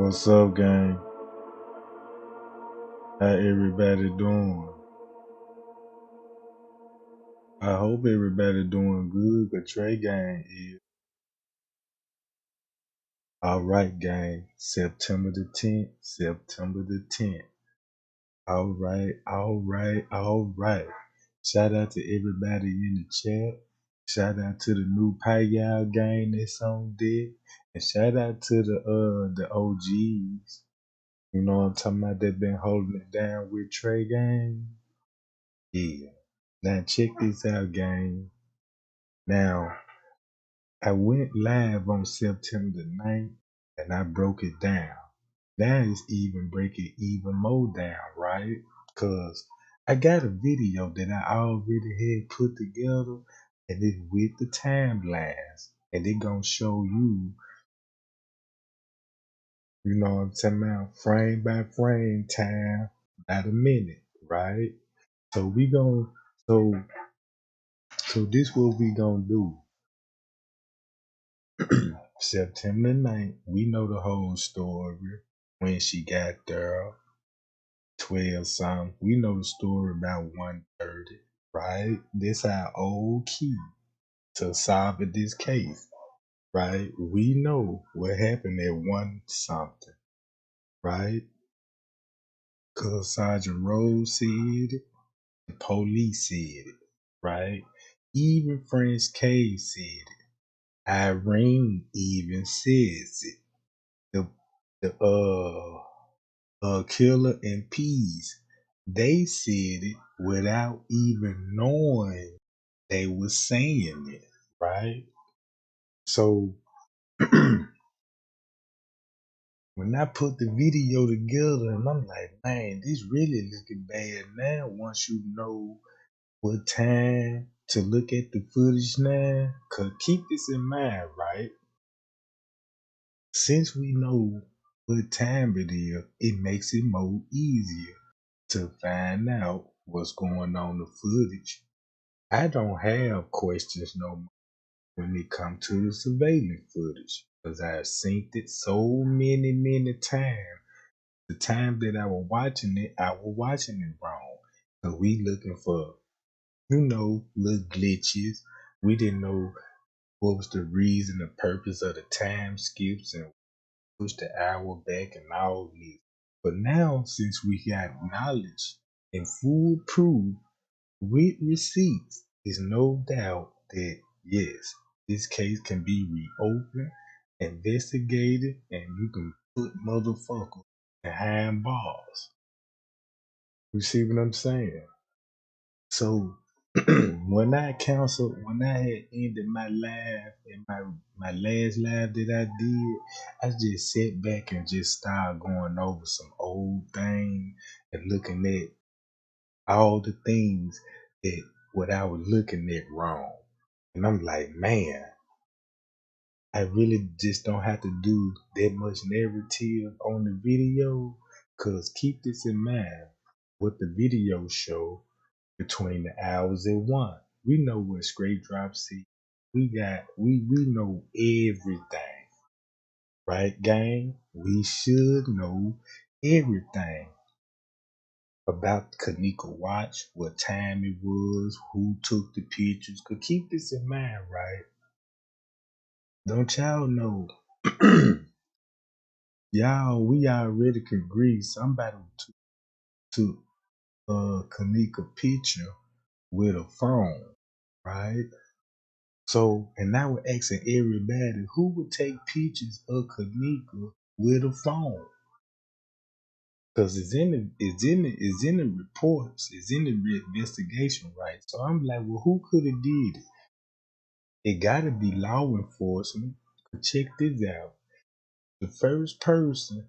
What's up, gang? How everybody doing? I hope everybody doing good. Cause Trey gang is all right, gang. September the 10th. September the 10th. All right, all right, all right. Shout out to everybody in the chat. Shout out to the new Payal gang that's on deck, and shout out to the OGs. You know what I'm talking about? That been holding it down with Trey gang. Yeah. Now check this out, gang. Now I went live on September the 9th and I broke it down. Now it's even breaking even more down, right? Cause I got a video that I already had put together and it's with the timelines. And it gonna show you, you know what I'm talking about, frame by frame time by the minute, right? So we gonna so so this what we gonna do. September 9th, we know the whole story. When she got there, 12 something. We know the story about 1:30, right? This our old key to solving this case, right? We know what happened at 1 something, right? Cause Sergeant Rose said it, the police said it, right? Even French Cave said it. Irene even says it. The the Killer and Peas, they said it without even knowing they were saying it, right? So when I put the video together and I'm like, man, this really looking bad now once you know what time to look at the footage now. Cause keep this in mind, right? Since we know what time it is, it makes it more easier to find out what's going on in the footage. I don't have questions no more when it comes to the surveillance footage because I've seen it so many times. The time that I was watching it wrong. So we looking for, little glitches. We didn't know what was the reason, the purpose of the time skips and push the hour back and all this. But now, since we got knowledge and full proof with receipts, there's no doubt that yes, this case can be reopened, investigated, and you can put motherfuckers behind bars. You see what I'm saying? So when I had ended my live and my last live that I did, I just sat back and just started going over some old things and looking at all the things that what I was looking at wrong. And I'm like, man, I really just don't have to do that much narrative on the video. Cause keep this in mind, what the video show between the hours at 1. We know what straight drop see. We know everything, right, gang? We should know everything about Kenneka watch, what time it was, who took the pictures. Cause keep this in mind, right? Don't y'all know? Y'all, we already could agree somebody took Kenneka picture with a phone, right? So, and now we're asking everybody who would take pictures of Kenneka with a phone, because it's in the reports, it's in the investigation, right? So I'm like, well, who could have did it? It got to be law enforcement. But check this out: the first person,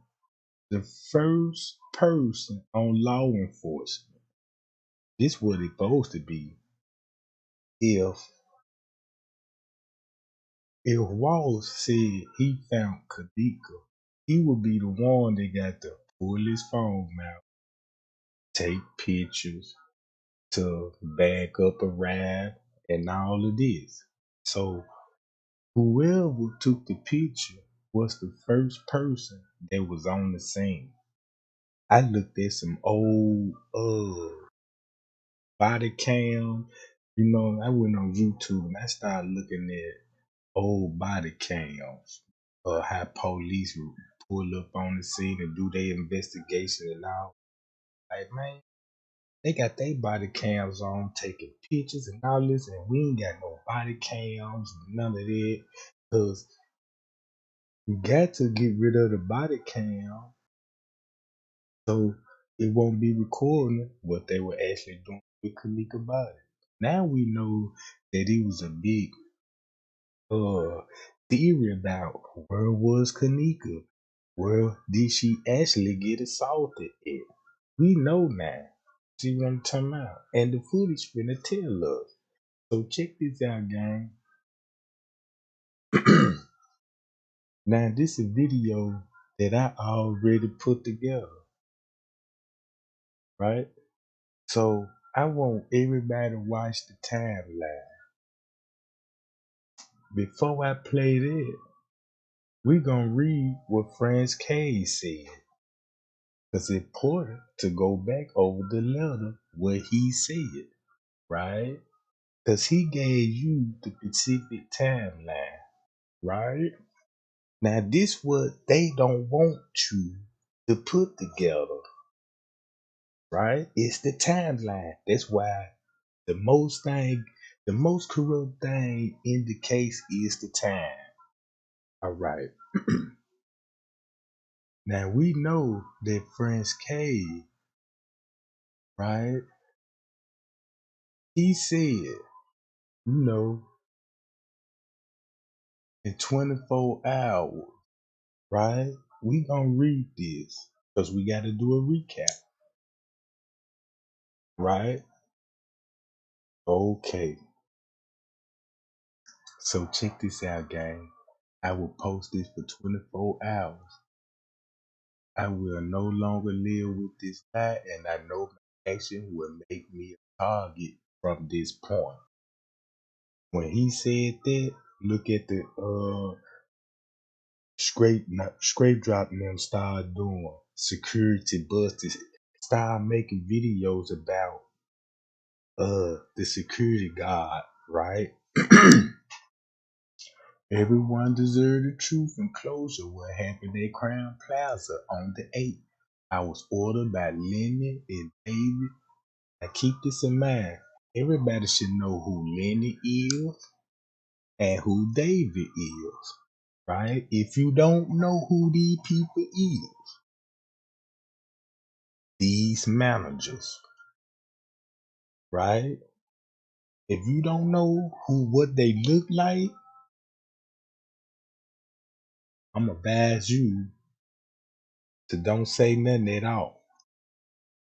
the first person on law enforcement. This what it's supposed to be. If Wallace said he found Kenneka, he would be the one that got to pull his phone out, take pictures to back up a ride, and all of this. So whoever took the picture was the first person that was on the scene. I looked at some old body cam. I went on YouTube and I started looking at old body cams. How police would pull up on the scene and do their investigation and all. Like, man, they got their body cams on, taking pictures and all this, and we ain't got no body cams, none of that. Cause we got to get rid of the body cam so it won't be recording what they were actually doing with Kenneka body. Now we know that it was a big uh theory about where was Kenneka? Where did she actually get assaulted at? We know now. See what I'm talking about? And the footage finna tell us. So check this out, gang. Now this is a video that I already put together, right? So I want everybody to watch the timeline. Before I play that, we gonna read what Franz K said. It's important to go back over the letter what he said, right? Because he gave you the specific timeline, right? Now this what they don't want you to put together, right? It's the timeline. That's why the the most corrupt thing in the case is the time. All right. Now we know that Prince K, right? He said, in 24 hours, right? We gonna read this because we got to do a recap, right? Okay. So check this out, gang. I will post this for 24 hours. I will no longer live with this guy, and I know my action will make me a target from this point. When he said that, look at the scrape drop them start doing security busters, start making videos about the security guard, right? Everyone deserved the truth and closure what happened at Crown Plaza on the 8th. I was ordered by Lenny and David. Now keep this in mind. Everybody should know who Lenny is and who David is, right? If you don't know who these people is, these managers, right? If you don't know what they look like, I'm gonna advise you to don't say nothing at all.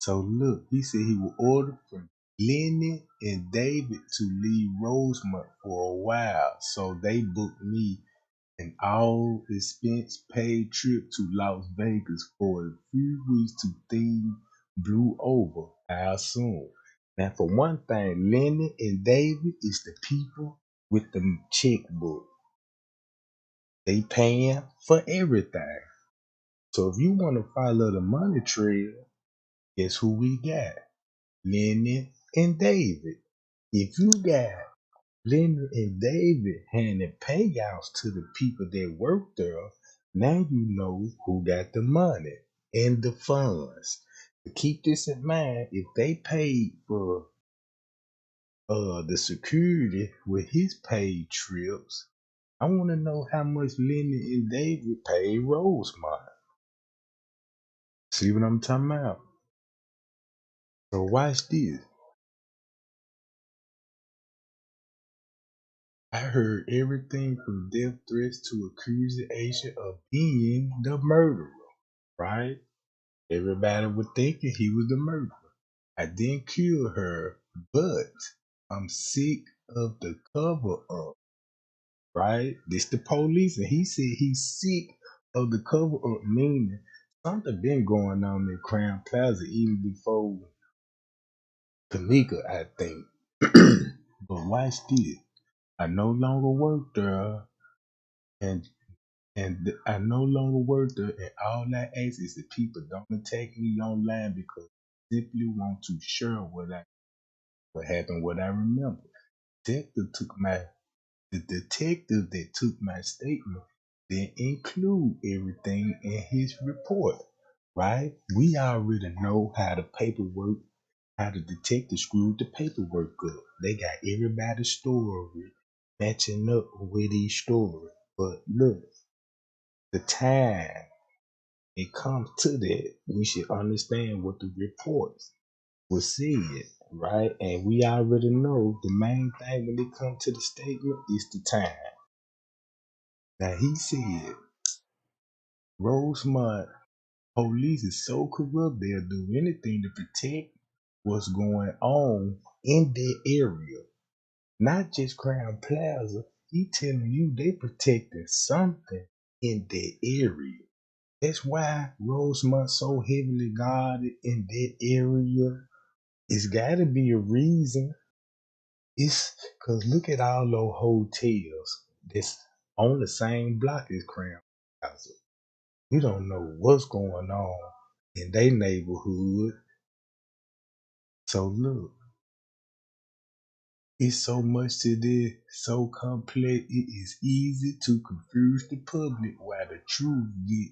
So look, he said he will order from Lenny and David to leave Rosemont for a while. So they booked me an all expense paid trip to Las Vegas for a few weeks to things blew over, I assume. Now for one thing, Lenny and David is the people with the checkbook. They paying for everything. So if you want to follow the money trail, guess who we got? Lenny and David. If you got Lenny and David handing payouts to the people that work there, now you know who got the money and the funds. To keep this in mind, if they paid for the security with his paid trips, I want to know how much Lenny and David paid Rosemont. See what I'm talking about? So watch this. I heard everything from death threats to accusation of being the murderer, right? Everybody was thinking he was the murderer. I didn't kill her, but I'm sick of the cover up, right? This the police, and he said he's sick of the cover up, meaning something been going on in Crown Plaza even before Kenneka, I think. But watch this. I no longer work there, and And I no longer work there. And all I ask is that people don't attack me online because I simply want to share what happened, what I remember. Detective took my the detective that took my statement didn't include everything in his report. Right? We already know how the detective screwed the paperwork up. They got everybody's story matching up with each story. But look, the time it comes to that, we should understand what the reports was said, right? And we already know the main thing when it comes to the statement is the time. Now he said Rosemont police is so corrupt they'll do anything to protect what's going on in their area. Not just Crown Plaza. He telling you they protecting something in their area. That's why Rosemont so heavily guarded in that area. It's gotta be a reason. It's cause look at all those hotels that's on the same block as Crown Plaza. You don't know what's going on in their neighborhood. So look, it's so much to this, so complex. It is easy to confuse the public while the truth get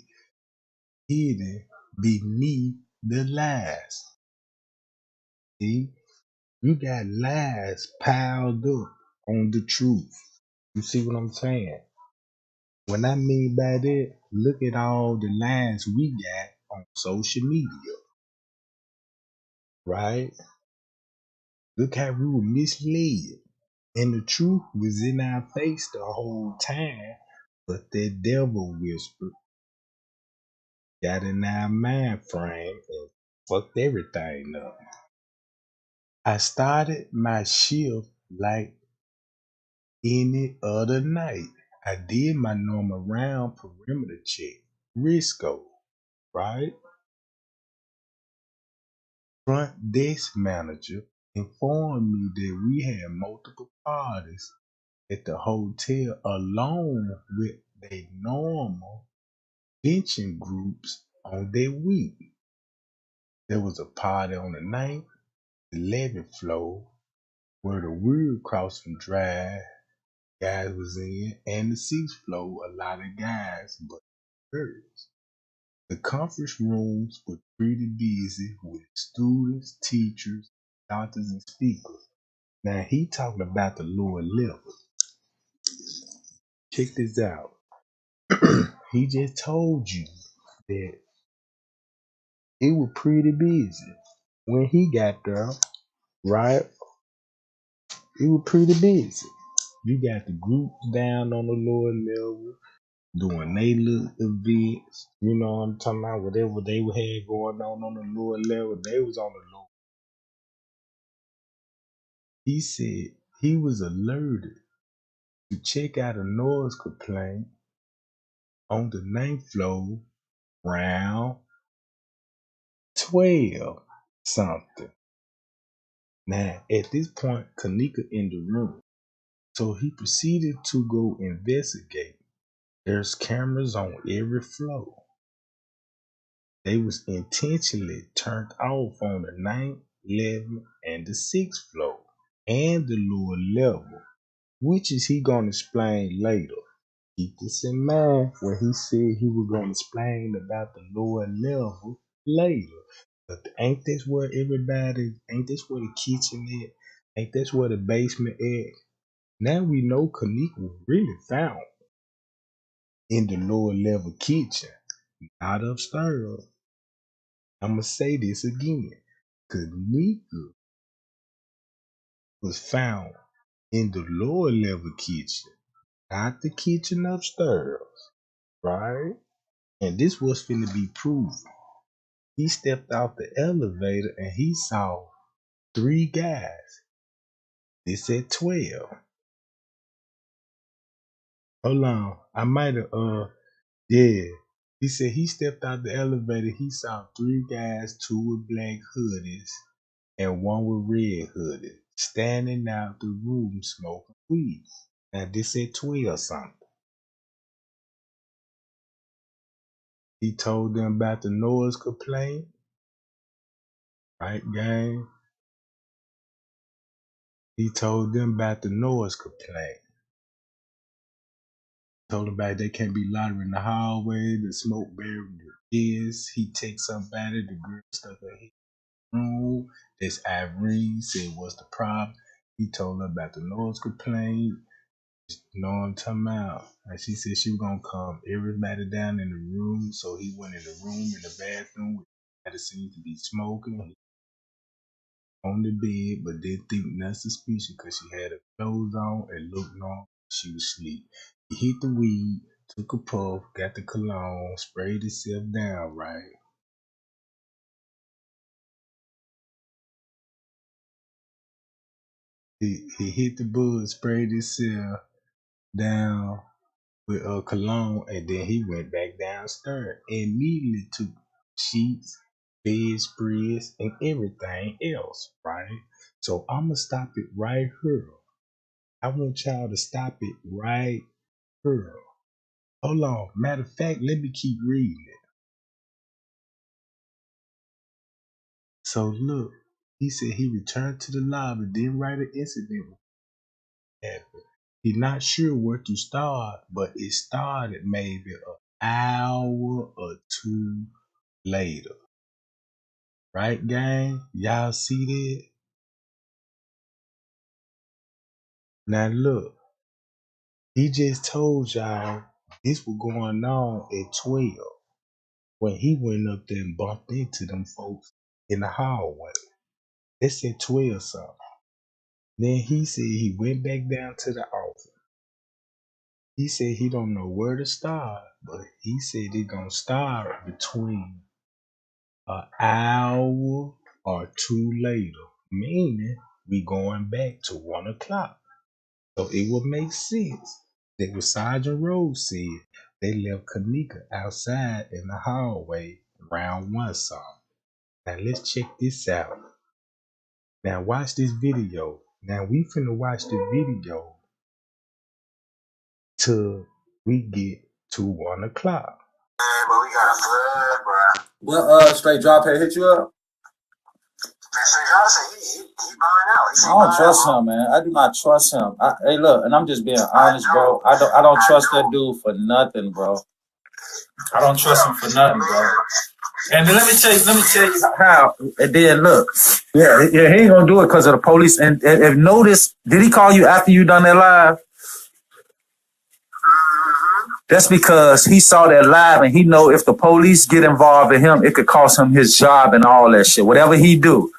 hidden beneath the lies. See, you got lies piled up on the truth. You see what I'm saying? What I mean by that, look at all the lies we got on social media, right? Look how we were misled. And the truth was in our face the whole time, but that devil whispered got in our mind frame and fucked everything up. I started my shift like any other night. I did my normal round perimeter check. Risco, right? Front desk manager informed me that we had multiple parties at the hotel along with their normal benching groups on their week. There was a party on the ninth, 11th floor where the weird crossing drive guys was in, and the sixth floor a lot of guys but girls. The conference rooms were pretty busy with students, teachers, doctors, and speakers. Now he talking about the lower level. Check this out. He just told you that it was pretty busy when he got there, right? It was pretty busy. You got the groups down on the lower level doing they little events. You know what I'm talking about? Whatever they had going on the lower level, they was on the lower. He said he was alerted to check out a noise complaint on the ninth floor round 12 something. Now, at this point, Kenneka in the room. So he proceeded to go investigate. There's cameras on every floor. They was intentionally turned off on the ninth, 11th, and the 6th floor, and the lower level, which is he gonna explain later. Keep this in mind when he said he was gonna explain about the lower level later. But ain't this where the kitchen at? Ain't this where the basement at? Now we know Kenneka was really found in the lower level kitchen, not upstairs. I'ma say this again. Kenneka was found in the lower level kitchen, not the kitchen upstairs, right? And this was finna be proven. He stepped out the elevator and he saw three guys. They said 12. Hold on. I might have yeah. He said he stepped out the elevator, he saw three guys, two with black hoodies and one with red hoodie, standing out the room smoking weed. Now this said 12 something. He told them about the noise complaint, right, gang? He told them about the noise complaint. Told them about they can't be louder in the hallway, the smoke barrier is. He takes somebody, the girl stuck her head in the room. This Irene said, what's the problem? He told her about the noise complaint. You know what I'm talking about? And she said she was gonna calm everybody down in the room. So he went in the room in the bathroom where everybody seemed to be smoking on the bed, but didn't think nothing suspicious because she had her clothes on and looked normal. She was asleep. He hit the weed, took a puff, got the cologne, sprayed himself down, right? He hit the bud, sprayed himself down with a cologne, and then he went back downstairs and immediately took sheets, bedspreads, and everything else, right? So I'ma stop it right here. I want y'all to stop it right here. Hold on. Matter of fact, let me keep reading it. So look, he said he returned to the lobby, didn't write an incident happened. He's not sure where to start, but it started maybe an hour or two later. Right, gang? Y'all see that? Now look, he just told y'all this was going on at 12 when he went up there and bumped into them folks in the hallway. They said 12 something. Then he said he went back down to the office. He said he don't know where to start, but he said it gonna start between an hour or two later, meaning we going back to 1 o'clock. So it would make sense that what Sergeant Rose said, they left Kenneka outside in the hallway around one something. Now let's check this out. Now watch this video. Now we finna watch the video till we get to 1 o'clock. Man, but we got a flood, bro. What straight drop had hit you up? Man, Straight Drop said he buying out. I don't trust him, man. I do not trust him. Hey, look, and I'm just being honest, bro. I don't trust that dude for nothing, bro. I don't trust him for nothing, bro. And then let me tell you how. And then look, yeah, he ain't gonna do it because of the police. And if notice, did he call you after you done that live? That's because he saw that live and he know if the police get involved in him, it could cost him his job and all that shit. Whatever he do.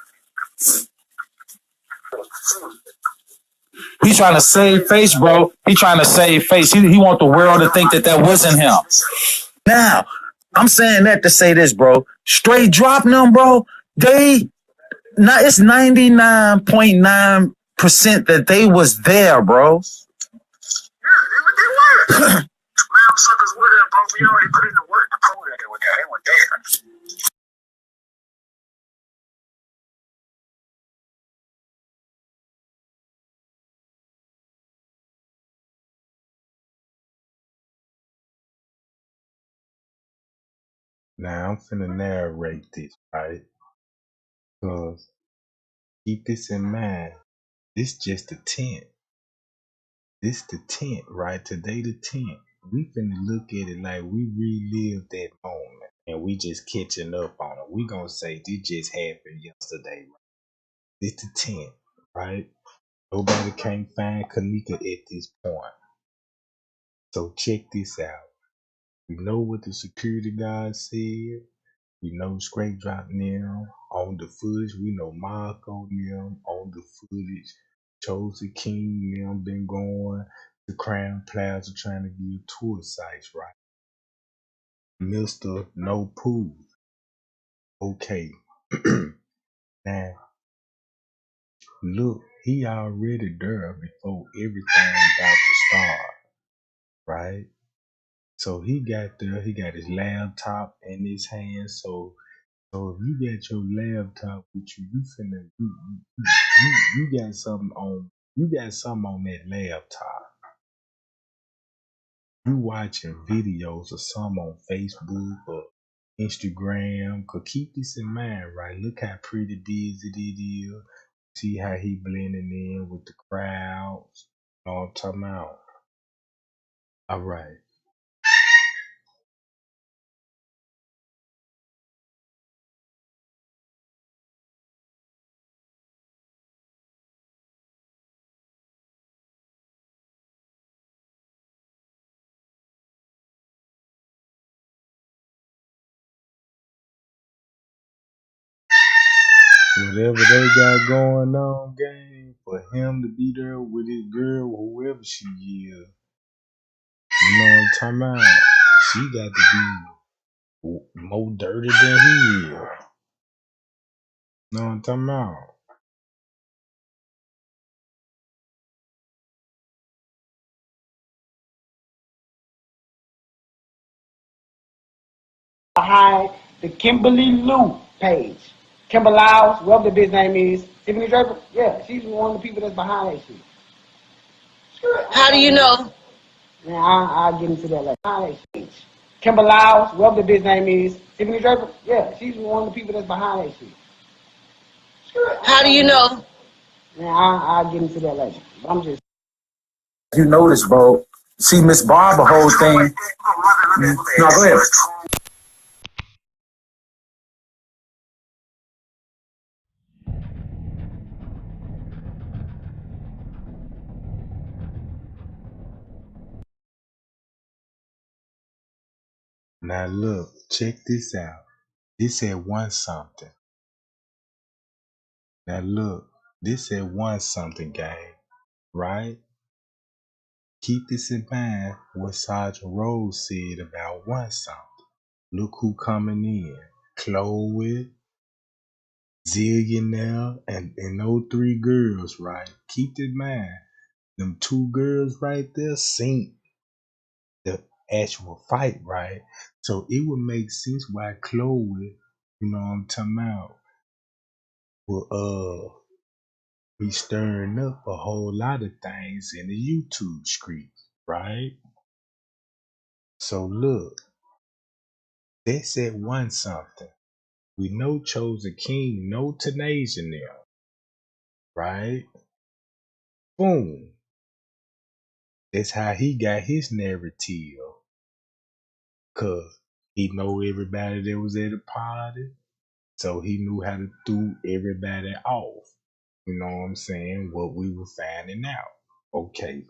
He trying to save face, bro. He trying to save face. He want the world to think that wasn't him. Now, I'm saying that to say this, bro. Straight drop them, bro. It's 99.9% that they was there, bro. Yeah, they were. Man, suckers with it, bro. We already put in the work to prove that they were there. They were there. Now I'm finna narrate this, right? Cause keep this in mind. This just the 10th. This the 10th, right? Today the 10th. We finna look at it like we relived that moment and we just catching up on it. We gonna say this just happened yesterday. Right? This the 10th, right? Nobody can't find Kenneka at this point. So check this out. We know what the security guard said. We know Straight Drop them on the footage. We know Marco them on the footage. Chosen King them been going to Crown Plaza trying to give tour sites, right? Mr. No Pool. Okay. Now, look, he already there before everything about to start, right? So he got there, he got his laptop in his hand. So if you got your laptop with you, you got something on that laptop. You watching videos of some on Facebook or Instagram. Could keep this in mind, right? Look how pretty Dizzy it is. See how he blending in with the crowds. Know what I'm talking about? All right. Whatever they got going on, gang, for him to be there with his girl, whoever she is, you know what I'm talking about? She got to be more dirty than he is. You know what I'm talking about? Behind the Kimberly Lou page. Kimber Lyles, whatever the bitch name is. Tiffany Draper, yeah, she's one of the people that's behind that shit. How do you know? Man, I'll get into that later. Behind that shit. Kimber Lyles, whatever the bitch name is. Tiffany Draper, yeah, she's one of the people that's behind that shit. How do you know? Man, I'll get into that later. I'm just. You notice, bro. See, Miss Barbara whole thing. No, go ahead. Now look, check this out. This had one something. Now look, this had one something, gang, right? Keep this in mind what Sergeant Rose said about one something. Look who coming in. Chloe, Zillionaire, and those three girls, right? Keep in mind, them two girls right there seen the actual fight, right? So it would make sense why Chloe, you know what I'm talking about, will be stirring up a whole lot of things in the YouTube streets, right? So look, they said one something. We know Chosen King, no Tenacious now, right? Boom. That's how he got his narrative. Cause he know everybody that was at the party. So he knew how to throw everybody off. You know what I'm saying? What we were finding out. Okay.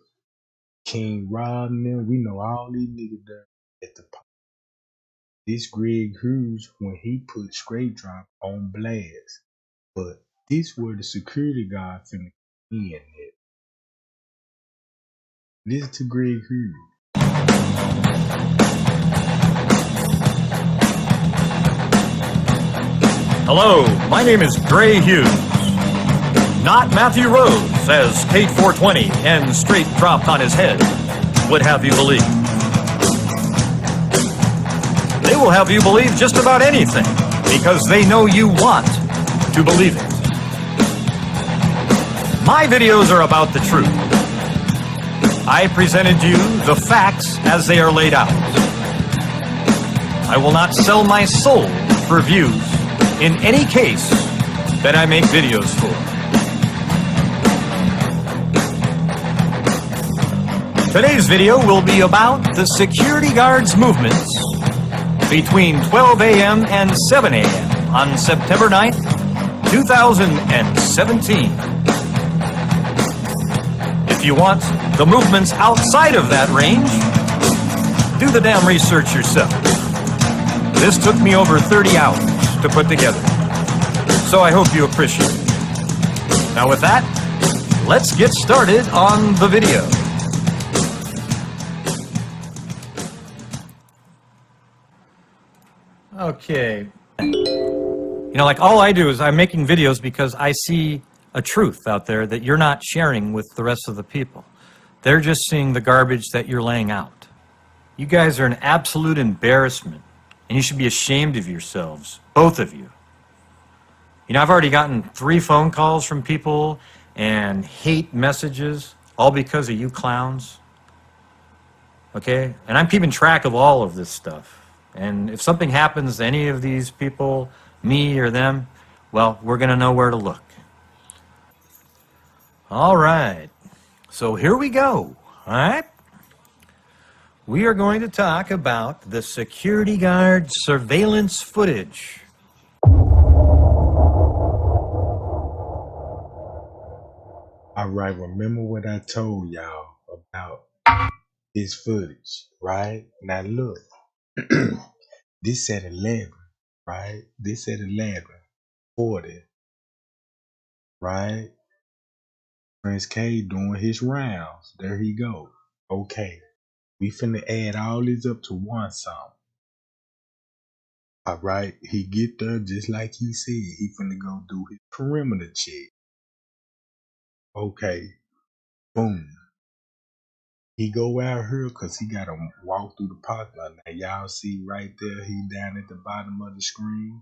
King Rob and them, we know all these niggas there at the party. This Greg Hughes when he put Straight Drop on blast. But this where the security guard finna come in at. Listen to Greg Hughes. Hello, my name is Gray Hughes. Not Matthew Rose, as Kate 420 and Straight Dropped on his head would have you believe. They will have you believe just about anything because they know you want to believe it. My videos are about the truth. I presented you the facts as they are laid out. I will not sell my soul for views in any case that I make videos for. Today's video will be about the security guards' movements between 12 a.m. and 7 a.m. on September 9th, 2017. If you want the movements outside of that range, do the damn research yourself. This took me over 30 hours to put together, so I hope you appreciate it. Now with that, let's get started on the video. Okay. You know, like all I do is I'm making videos because I see a truth out there that you're not sharing with the rest of the people. They're just seeing the garbage that you're laying out. You guys are an absolute embarrassment, and you should be ashamed of yourselves, both of you. You know, I've already gotten 3 phone calls from people and hate messages, all because of you clowns. Okay? And I'm keeping track of all of this stuff. And if something happens to any of these people, me or them, well, we're going to know where to look. All right. So here we go. All right? We are going to talk about the security guard surveillance footage. All right, remember what I told y'all about his footage, right? Now look, this at 11, right? This at 11:40, right? Prince K doing his rounds. There he go. Okay, we finna add all these up to one song. All right, he get there just like he said. He finna go do his perimeter check. Okay, boom. He go out here because he got to walk through the parking lot. Now, y'all see right there, he down at the bottom of the screen.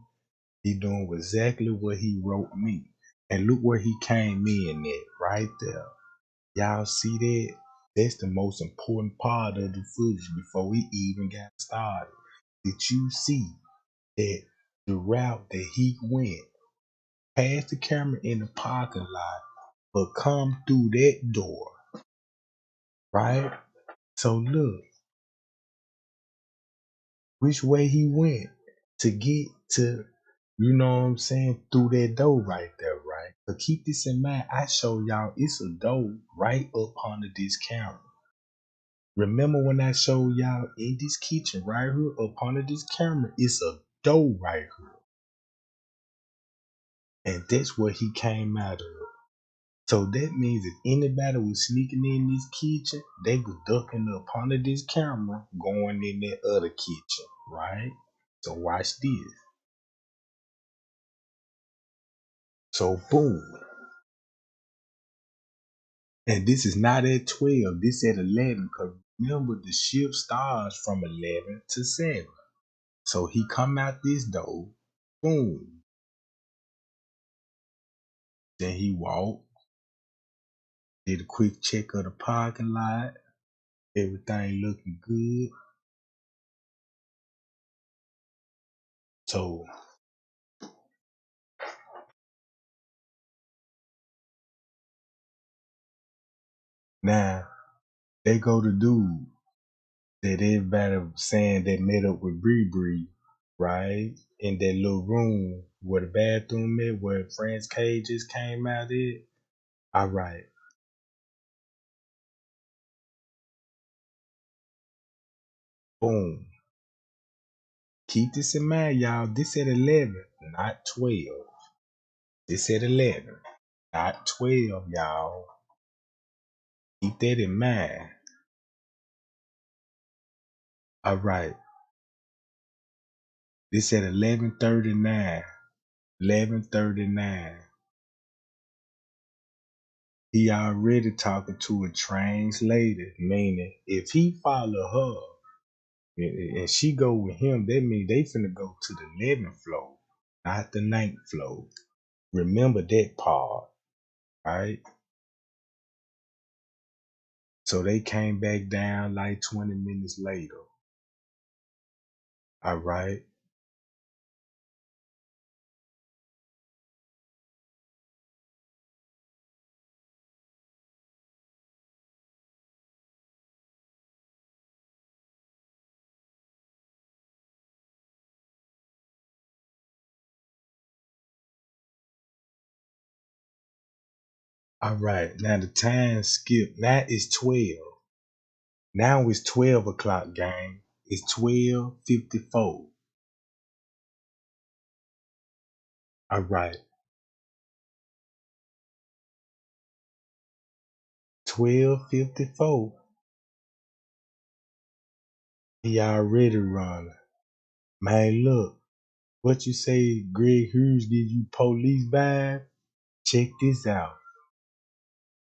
He doing exactly what he wrote me. And look where he came in at, right there. Y'all see that? That's the most important part of the footage before we even got started. Did you see that the route that he went past the camera in the parking lot, but come through that door, right? So look, which way he went to get to, you know what I'm saying, through that door right there, right? But keep this in mind, I show y'all it's a door right up under this camera. Remember when I showed y'all in this kitchen right here up under this camera, it's a door right here. And that's where he came out of. So that means if anybody was sneaking in this kitchen, they was ducking up under this camera going in that other kitchen, right? So watch this. So boom. And this is not at 12, this at 11, because remember the shift starts from 11 to 7. So he come out this door, boom. Then he walked, did a quick check of the parking lot, everything looking good. So now they go to dude that everybody was saying that met up with Bree Bree, right? In that little room where the bathroom is, where Franz K just came out at. All right. Boom. Keep this in mind, y'all. This at 11, not 12. This at 11, not 12, y'all. Keep that in mind. All right. This at 11:39. 11:39. He already talking to a translator, meaning if he follow her and she go with him, that means they finna go to the 11th floor, not the 9th floor. Remember that part, right? So they came back down like 20 minutes later. All right. All right. Now the time skip. Now it's 12. Now it's 12 o'clock, gang. It's 12:54. All right. 12:54. He already running. Man, look. What you say, Greg Hughes give you police vibe? Check this out.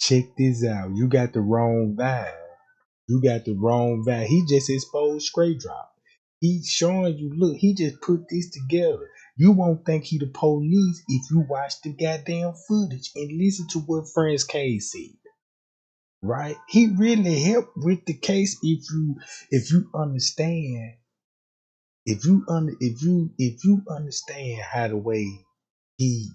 Check this out. You got the wrong vibe. You got the wrong vibe. He just exposed straight drop. He's showing you, look, he just put this together. You won't think he the police if you watch the goddamn footage and listen to what Franz K said. right? He really helped with the case if you understand if you understand how the way he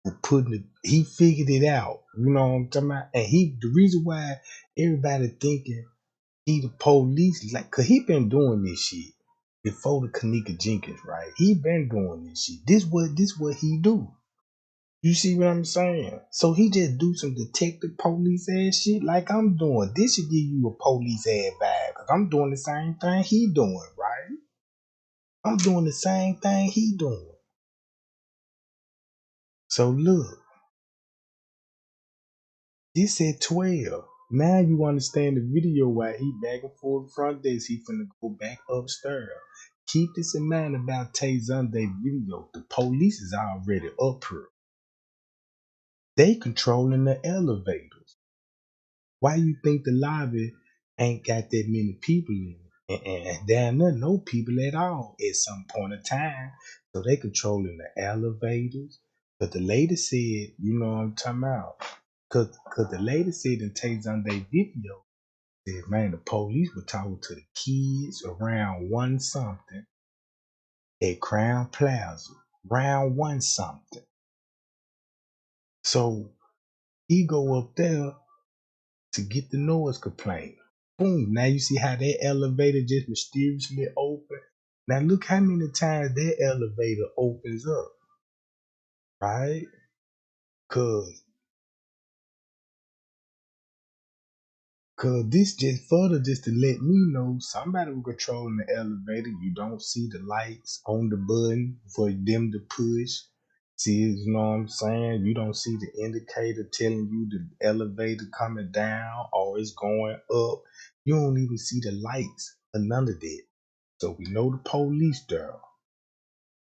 was putting it, he figured it out. You know what I'm talking about? And the reason why everybody thinking he the police, like, cause he been doing this shit before the Kenneka Jenkins, right? He been doing this shit. This what he do. You see what I'm saying? So he just do some detective police ass shit like I'm doing. This should give you a police ass vibe. Cause I'm doing the same thing he doing, right? I'm doing the same thing he doing. So look, this at 12. Now you understand the video why he back and forth front desk. He finna go back upstairs. Keep this in mind about Tay Sunday video. The police is already up here. They controlling the elevators. Why you think the lobby ain't got that many people in it? And down there, no people at all at some point in time. So they controlling the elevators. But the lady said, you know what I'm talking about? Cause the lady said in Tay Sunday video, said, man, the police were talking to the kids around one something at Crown Plaza. Round one something. So he go up there to get the noise complaint. Boom. Now you see how that elevator just mysteriously open. Now look how many times that elevator opens up, right? Cause this just further just to let me know somebody was controlling the elevator. You don't see the lights on the button for them to push. See, you know what I'm saying? You don't see the indicator telling you the elevator coming down or it's going up. You don't even see the lights or none of that. So we know the police there.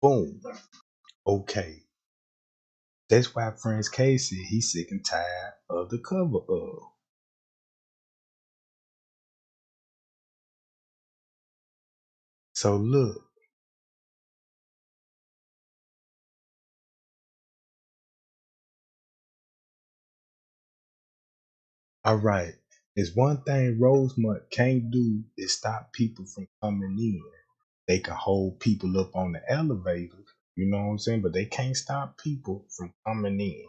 Boom. Okay. That's why Friends K said he's sick and tired of the cover up. So look, all right. There's one thing Rosemont can't do is stop people from coming in. They can hold people up on the elevators, you know what I'm saying? But they can't stop people from coming in.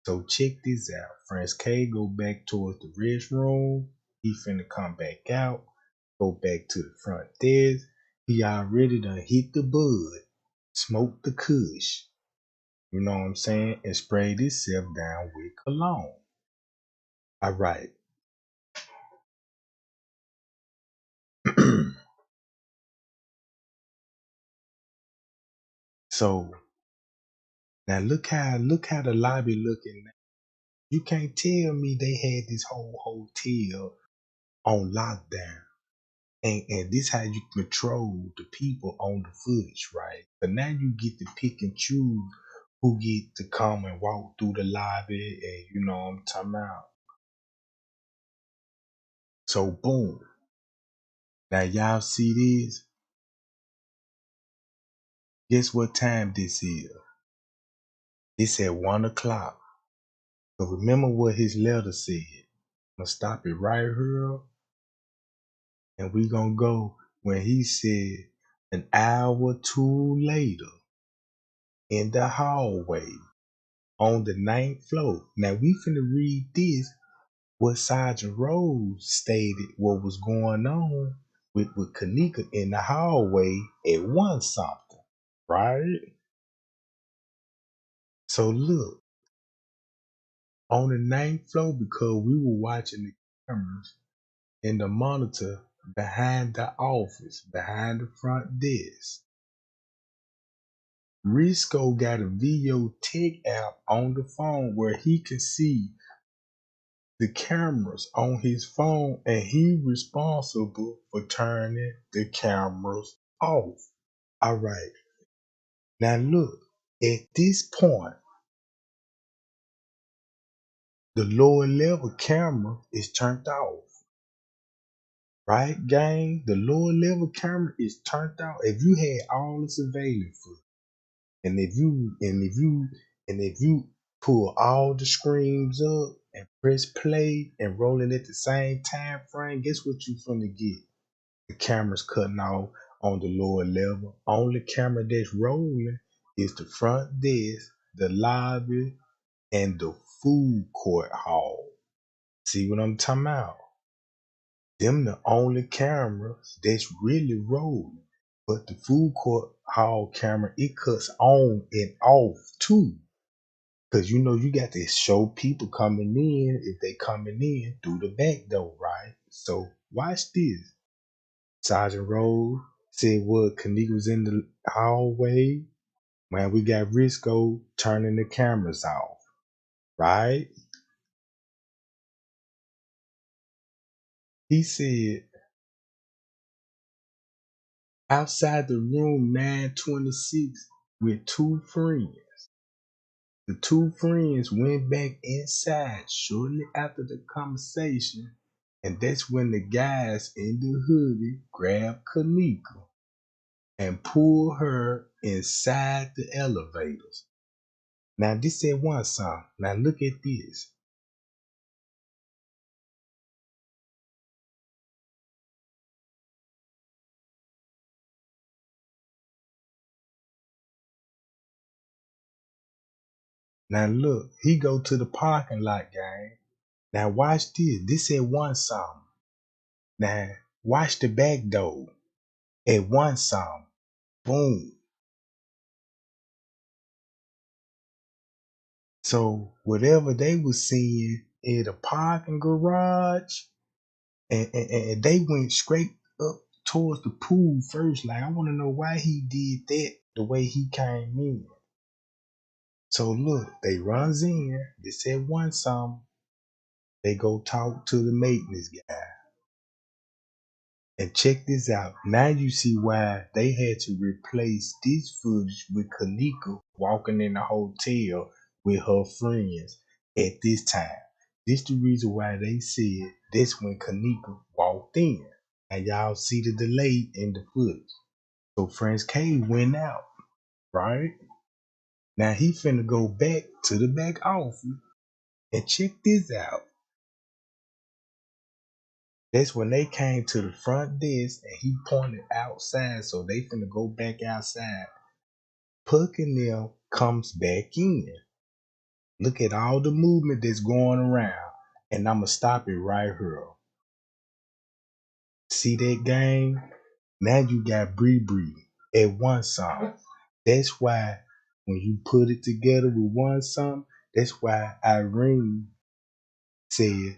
So check this out. Friends K go back towards the restroom. He finna come back out. Go back to the front desk. He already done hit the bud, smoked the kush, you know what I'm saying, and sprayed himself down with cologne. All right. So now look how the lobby looking now. You can't tell me they had this whole hotel on lockdown. And this how you control the people on the footage, right? But now you get to pick and choose who get to come and walk through the lobby, and you know what I'm talking about. So boom. Now y'all see this? Guess what time this is? It's at 1 o'clock. So remember what his letter said. I'm gonna stop it right here, and we gonna go when he said an hour or two later in the hallway on the ninth floor. Now we finna read this. What Sergeant Rose stated what was going on with Kenneka in the hallway at one something, right? So look, on the ninth floor, because we were watching the cameras in the monitor behind the office, behind the front desk. Risco got a video tech app on the phone where he can see the cameras on his phone, and he responsible for turning the cameras off. All right. Now look, at this point, the lower level camera is turned off. Right, gang? The lower level camera is turned off. If you had all the surveillance footage, and if you pull all the screens up, and press play and rolling at the same time frame, guess what you finna get? The camera's cutting off on the lower level. Only camera that's rolling is the front desk, the lobby, and the food court hall. See what I'm talking about? Them the only cameras that's really rolling. But the food court hall camera, it cuts on and off too. Cause you know you got to show people coming in if they coming in through the back door, right? So watch this. Sergeant Rose said what Kenneka was in the hallway when we got Risco turning the cameras off, right? He said outside the room 926 with two friends. The two friends went back inside shortly after the conversation, and that's when the guys in the hoodie grabbed Kenneka and pulled her inside the elevators. Now this at one song. Now look at this. Now look, he go to the parking lot, gang. Now watch this. This at one song. Now watch the back door. At one song. Boom. So whatever they was seeing in the parking garage, and they went straight up towards the pool first. Like I want to know why he did that the way he came in. So look, they runs in. They said one song. They go talk to the maintenance guy. And check this out. Now you see why they had to replace this footage with Kenneka walking in the hotel with her friends at this time. This the reason why they said that's when Kenneka walked in. And y'all see the delay in the footage. So Franz K went out, right? Now he finna go back to the back office and check this out. That's when they came to the front desk and he pointed outside, so they finna go back outside. Puck and them comes back in. Look at all the movement that's going around, and I'ma stop it right here. See that game? Now you got Bree Bree at one song. That's why when you put it together with one song, that's why Irene said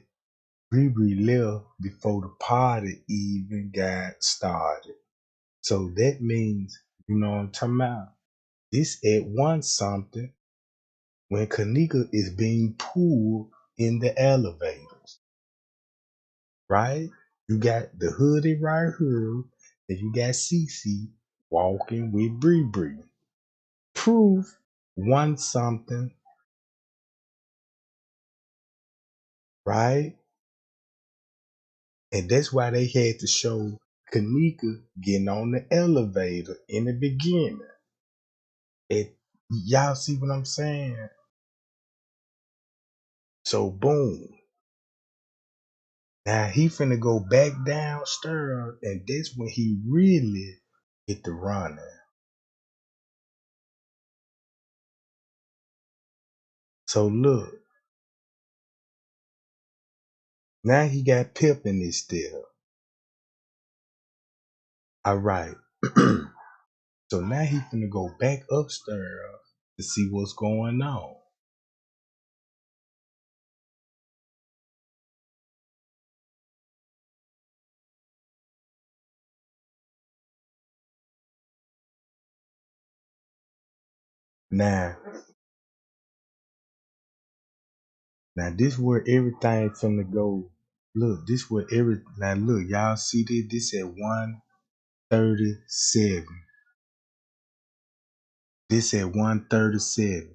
Bree Bree left before the party even got started. So that means, you know what I'm talking about? This at one something when Kenneka is being pulled in the elevators, right? You got the hoodie right here, and you got Cece walking with Bree Bree. Proof one something, right? And that's why they had to show Kenneka getting on the elevator in the beginning. Y'all see what I'm saying? So boom. Now he finna go back downstairs, and that's when he really hit the running. So look, now he got Pip in his step. All right. So now he finna go back upstairs to see what's going on. Now this where everything finna go. Look, this where now look, y'all see this? This at 137. This at 137.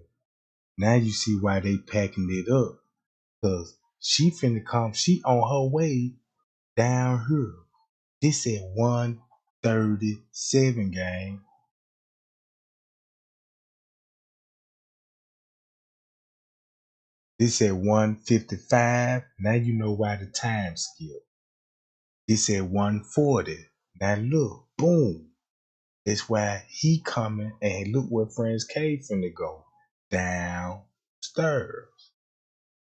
Now you see why they packing it up. Cause she finna come, she on her way down here. This at 137, gang. This at 1:55. Now you know why the time skip. This at 1:40. Now look, boom. That's why he coming and look where Friends K finna go. Downstairs.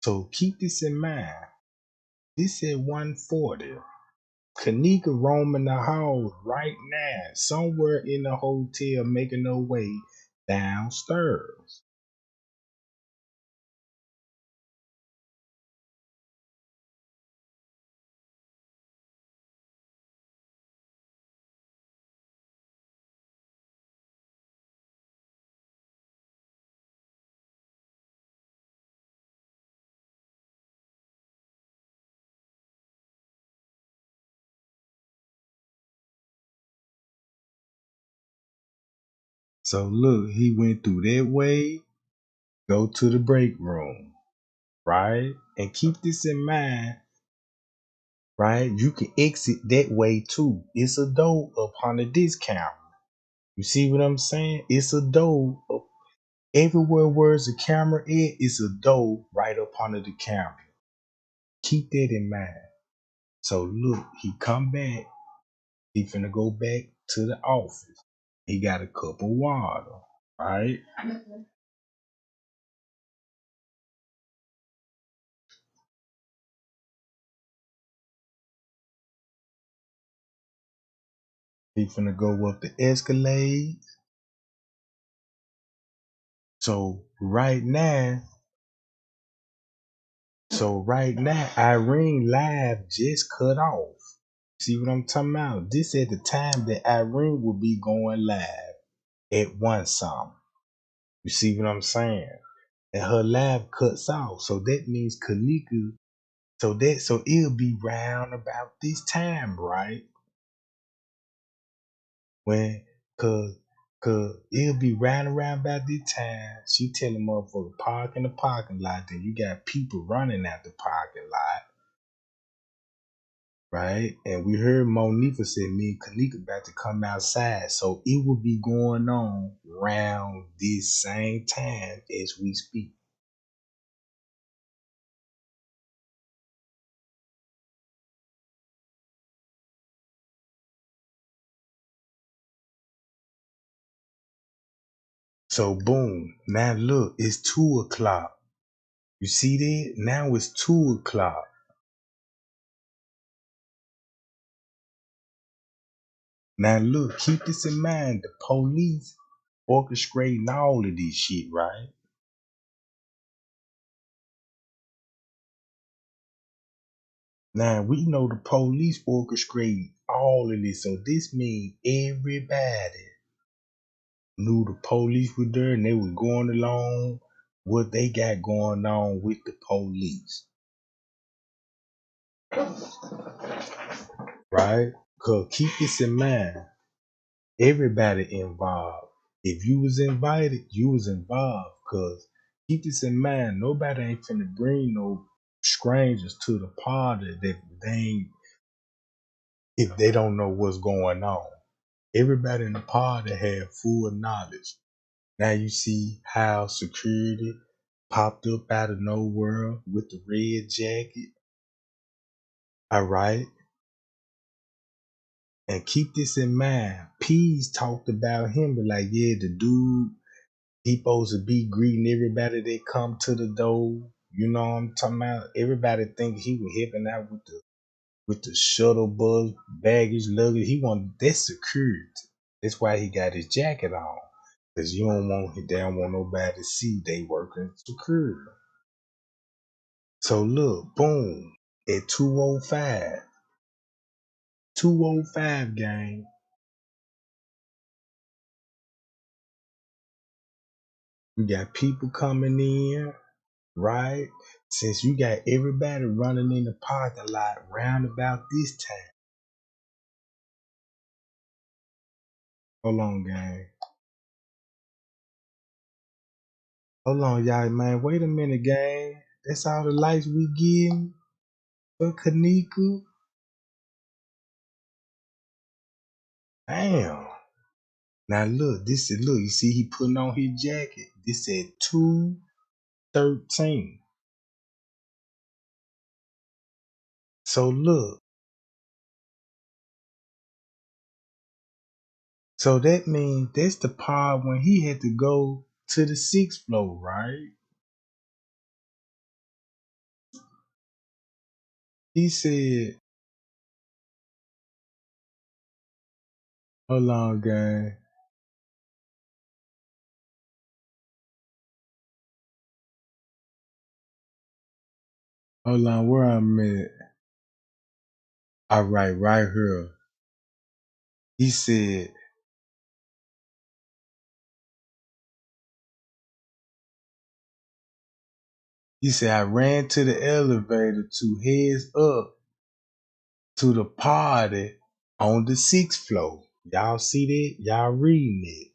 So keep this in mind. This at 1:40. Kenneka roaming the halls right now, somewhere in the hotel, making her way downstairs. So look, he went through that way, go to the break room, right? And keep this in mind, right? You can exit that way too. It's a door up on the discount. You see what I'm saying? It's a door up everywhere where's a camera at, it's a door right up under the camera. Keep that in mind. So look, he come back, he finna go back to the office. He got a cup of water, right? He finna go up the escalade. So right now, Irene live just cut off. See what I'm talking about? This at the time that Irene will be going live at one something. You see what I'm saying? And her live cuts off. So that means Kenneka. So it'll be round about this time, right? When cause it'll be round around about this time. She telling motherfucker park in the parking lot. Then you got people running at the parking lot, right? And we heard Monifa say me and Kenneka about to come outside. So it will be going on around this same time as we speak. So boom. Now look, it's 2:00. You see that? Now it's 2:00. Now look, keep this in mind. The police orchestrating all of this shit, right? Now we know the police orchestrate all of this, so this means everybody knew the police were there and they was going along what they got going on with the police, right? Cause keep this in mind, everybody involved. If you was invited, you was involved. Cause keep this in mind, nobody ain't finna bring no strangers to the party that they ain't, if they don't know what's going on. Everybody in the party had full knowledge. Now you see how security popped up out of nowhere with the red jacket. All right. And keep this in mind. Pease talked about him, but like, yeah, the dude, he supposed to be greeting everybody that come to the door. You know what I'm talking about? Everybody think he was helping out with the shuttle bus, baggage, luggage. He wanted that's security. That's why he got his jacket on. Cause they don't want nobody to see they working security. So look, boom, at 2:05, 2:05 gang, we got people coming in, right? Since you got everybody running in the parking lot round about this time. Hold on, gang. Hold on, y'all, man. Wait a minute, gang. That's all the lights we getting for Kenneka? Damn. Now look, you see he putting on his jacket. This at 2:13. So look, so that means that's the part when he had to go to the 6th floor, right? He said, hold on, gang. Hold on, where I'm at. All right here. He said, I ran to the elevator to heads up to the party on the 6th floor. Y'all see that? Y'all reading it.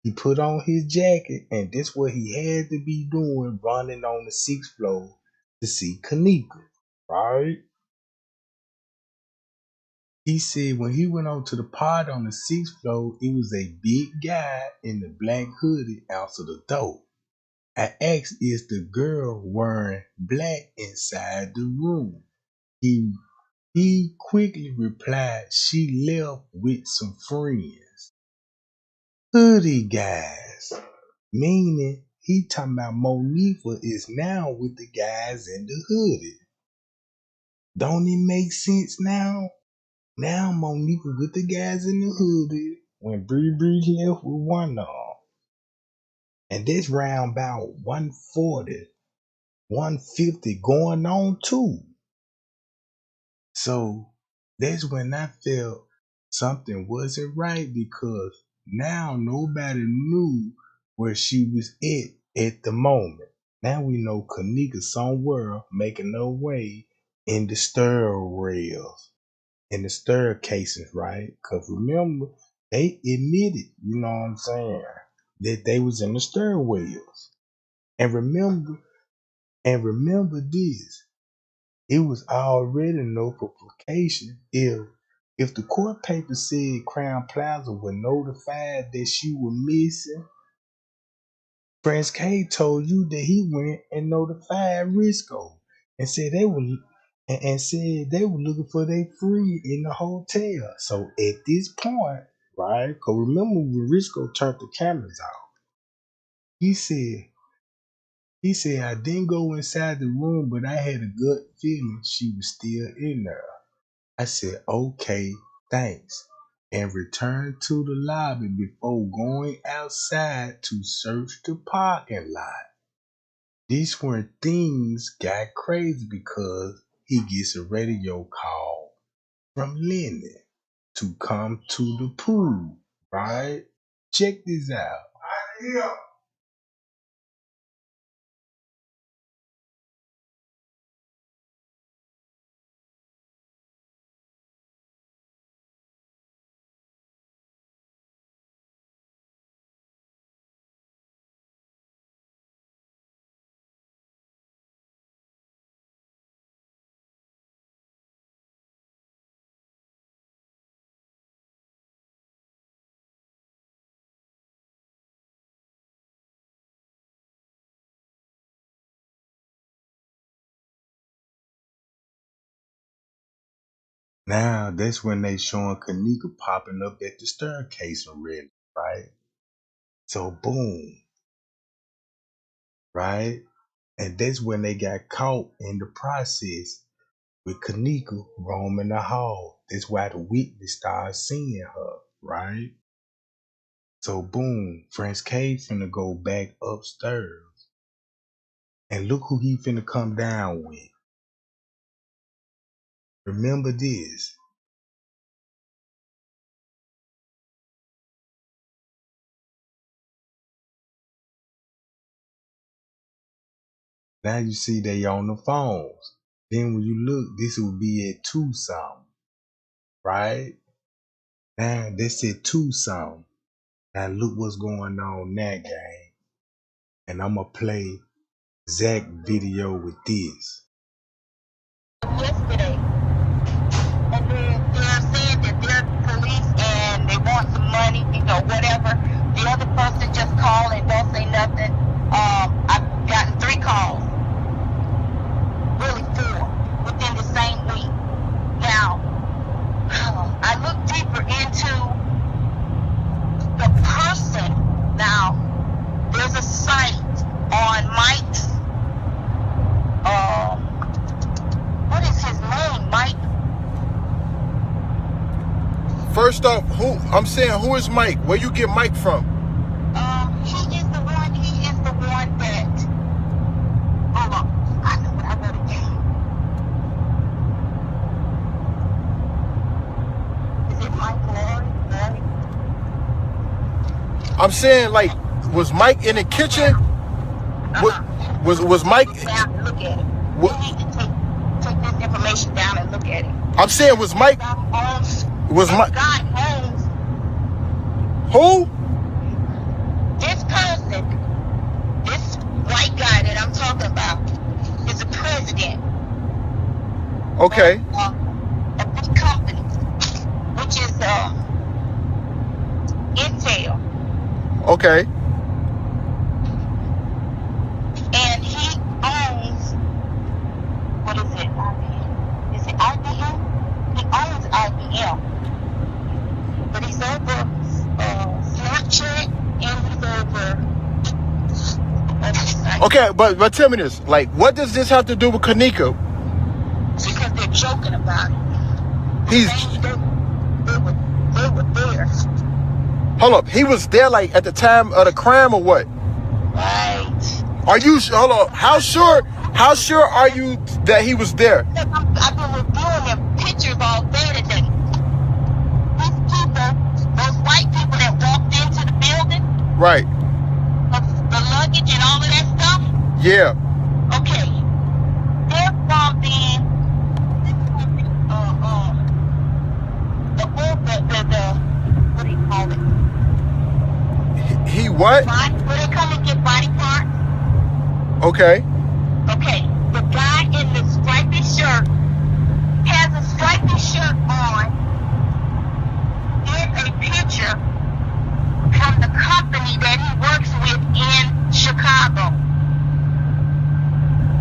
He put on his jacket, and that's what he had to be doing, running on the 6th floor to see Kenneka, right? He said when he went on to the party on the 6th floor, it was a big guy in the black hoodie answered the door. I asked, is the girl wearing black inside the room? He quickly replied, she left with some friends. Hoodie guys. Meaning he talking about Monifa is now with the guys in the hoodie. Don't it make sense now? Now Monifa with the guys in the hoodie when Bree left with one of them. And this round about 140, 150 going on too. So that's when I felt something wasn't right because now nobody knew where she was at the moment. Now we know Kenneka somewhere making her way in the stir rails, in the stir cases, right? Because remember, they admitted, you know what I'm saying, that they was in the stir wheels. And remember this. It was already notification if the court paper said Crown Plaza was notified that she was missing. Prince K told you that he went and notified Risco and said they were looking for their friend in the hotel. So at this point, right? Cause remember when Risco turned the cameras off, he said I didn't go inside the room, but I had a gut feeling she was still in there. I said, okay, thanks, and returned to the lobby before going outside to search the parking lot. This when things got crazy because he gets a radio call from Lenny to come to the pool, right? Check this out. Now that's when they showing Kenneka popping up at the staircase already, right? So boom, right? And that's when they got caught in the process with Kenneka roaming the hall. That's why the witness started seeing her, right? So boom, Prince K finna go back upstairs. And look who he finna come down with. Remember this. Now you see they on the phones. Then when you look, this will be at 2 something, right? Now this at 2 something. Now look what's going on that game. And I'm gonna play Zach video with this. Yesterday, and they're saying that they're police and they want some money, whatever. The other person just called and don't say nothing. I've gotten 3 calls, really 4, within the same week. First off, I'm saying, who is Mike? Where you get Mike from? He is the one that, hold on, I know what I wrote it down. Is it Mike Lord? I'm saying, like, was Mike in the kitchen? Was Mike? Down and look at it. What? You need to take this information down and look at it. I'm saying, was Mike? Was Mike? God owns Who? this person, this white guy that I'm talking about, is a president. Okay. Of this company, which is Intel. Okay. And he owns, what is it? IBM? Is it IBM? He owns IBM. But he's over Snapchat and he's over. Okay, but tell me this. Like, what does this have to do with Kenneka? Because they're joking about it. He's. They were there. Hold up. He was there, like, at the time of the crime or what? Right. Are you? Hold up. How sure are you that he was there? I've been reviewing their pictures all day today. These people, those white people that walked into the building, Right. the luggage and all of that stuff. Yeah. Okay, they're from the what do you call it? He what? Where they come and get body parts. Okay. Okay, the guy in the stripy shirt has a stripy shirt on. Here's a picture from the company that he works with in Chicago.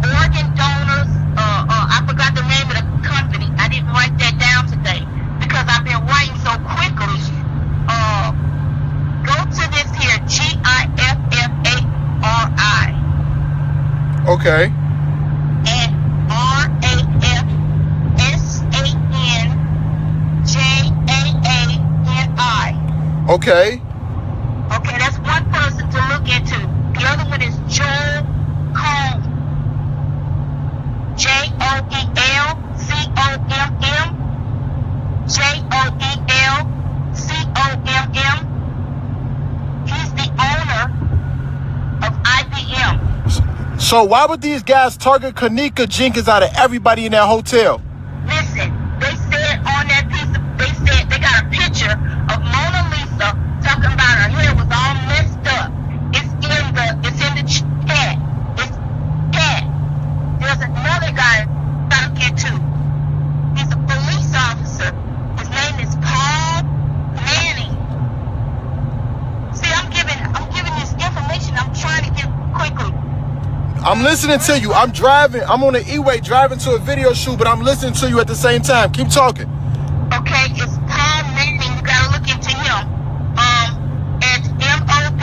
Organ donors, I forgot the name of the company. I didn't write that down today because I've been writing so quickly. Go to this here, GIFFARI. Okay. And RAFSANJAANI. Okay. Okay, that's one person to look into. The other one is Joel Combs. JOELCOMM. He's the owner of IBM. So why would these guys target Kenneka Jenkins out of everybody in that hotel? Listen, they said on that piece of, they said they got a picture of Mona Lisa talking about her hair was all messed up. It's in the chat. It's chat. There's another guy I get to. He's a police officer. His name is Paul Manning. See, I'm giving this information. I'm trying to give quickly. I'm listening to you. I'm driving. I'm on the E-way driving to a video shoot, but I'm listening to you at the same time. Keep talking. Okay, it's Paul Manning. You gotta look into him. It's MOB.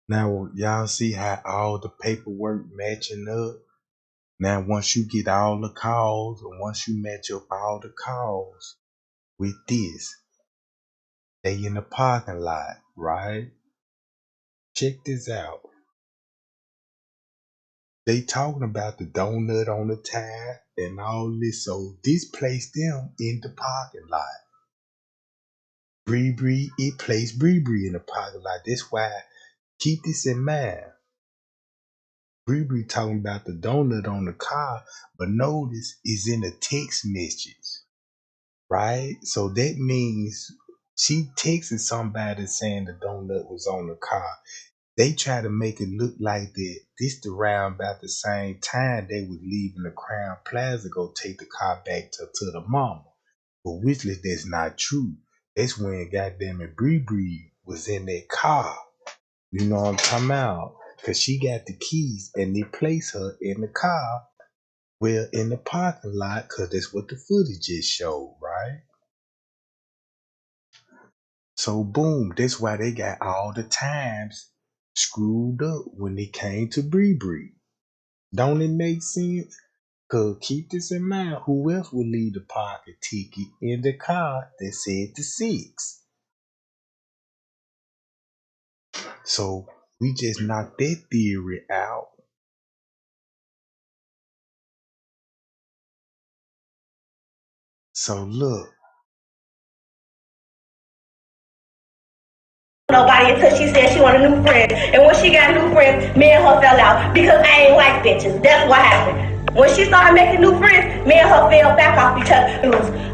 Now, y'all see how all the paperwork matching up? Now, once you get all the calls, and once you match up all the calls with this, they in the parking lot, right? Check this out. They talking about the donut on the tire and all this, so this placed them in the parking lot. It placed Bree in the parking lot. That's why, keep this in mind. Bree talking about the donut on the car, but notice it's in a text message, right? So that means she texted somebody saying the donut was on the car. They try to make it look like that this around about the same time they was leaving the Crown Plaza go take the car back to the mama. But which that's not true. That's when goddamn it Bree was in that car. You know what I'm talking about? Because she got the keys and they place her in the car Well, in the parking lot, because that's what the footage just showed, right? So, boom, that's why they got all the times screwed up when they came to Bree Bree. Don't it make sense? Because keep this in mind, who else would leave the parking ticket in the car that said the 6? So, we just knocked that theory out. So, look. Nobody until she said she wanted a new friend. And when she got new friends, me and her fell out because I ain't like bitches. That's what happened. When she started making new friends, me and her fell back off each other.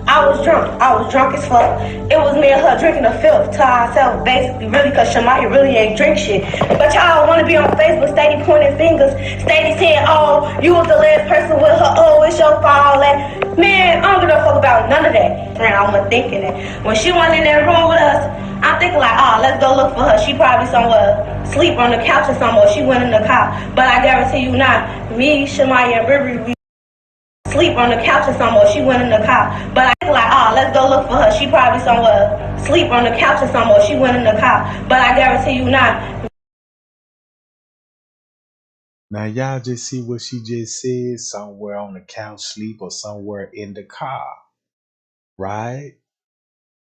I was drunk. I was drunk as fuck. It was me and her drinking a filth to ourselves, basically, really, because Shamaya really ain't drink shit. But y'all want to be on Facebook, steady pointing fingers, steady saying, oh, you was the last person with her, oh, it's your fault. Like, man, I don't give a fuck about none of that. And I was thinking that when she went in that room with us, I'm thinking like, oh, let's go look for her. She probably somewhere, sleep on the couch or somewhere. She went in the car. But I guarantee you not. Me, Shamaya, and Riri, we sleep on the couch or somewhere. She went in the car. But I think like, oh, let's go look for her. She probably somewhere, sleep on the couch or somewhere. She went in the car. But I guarantee you not. Now y'all just see what she just said, somewhere on the couch, sleep, or somewhere in the car, right?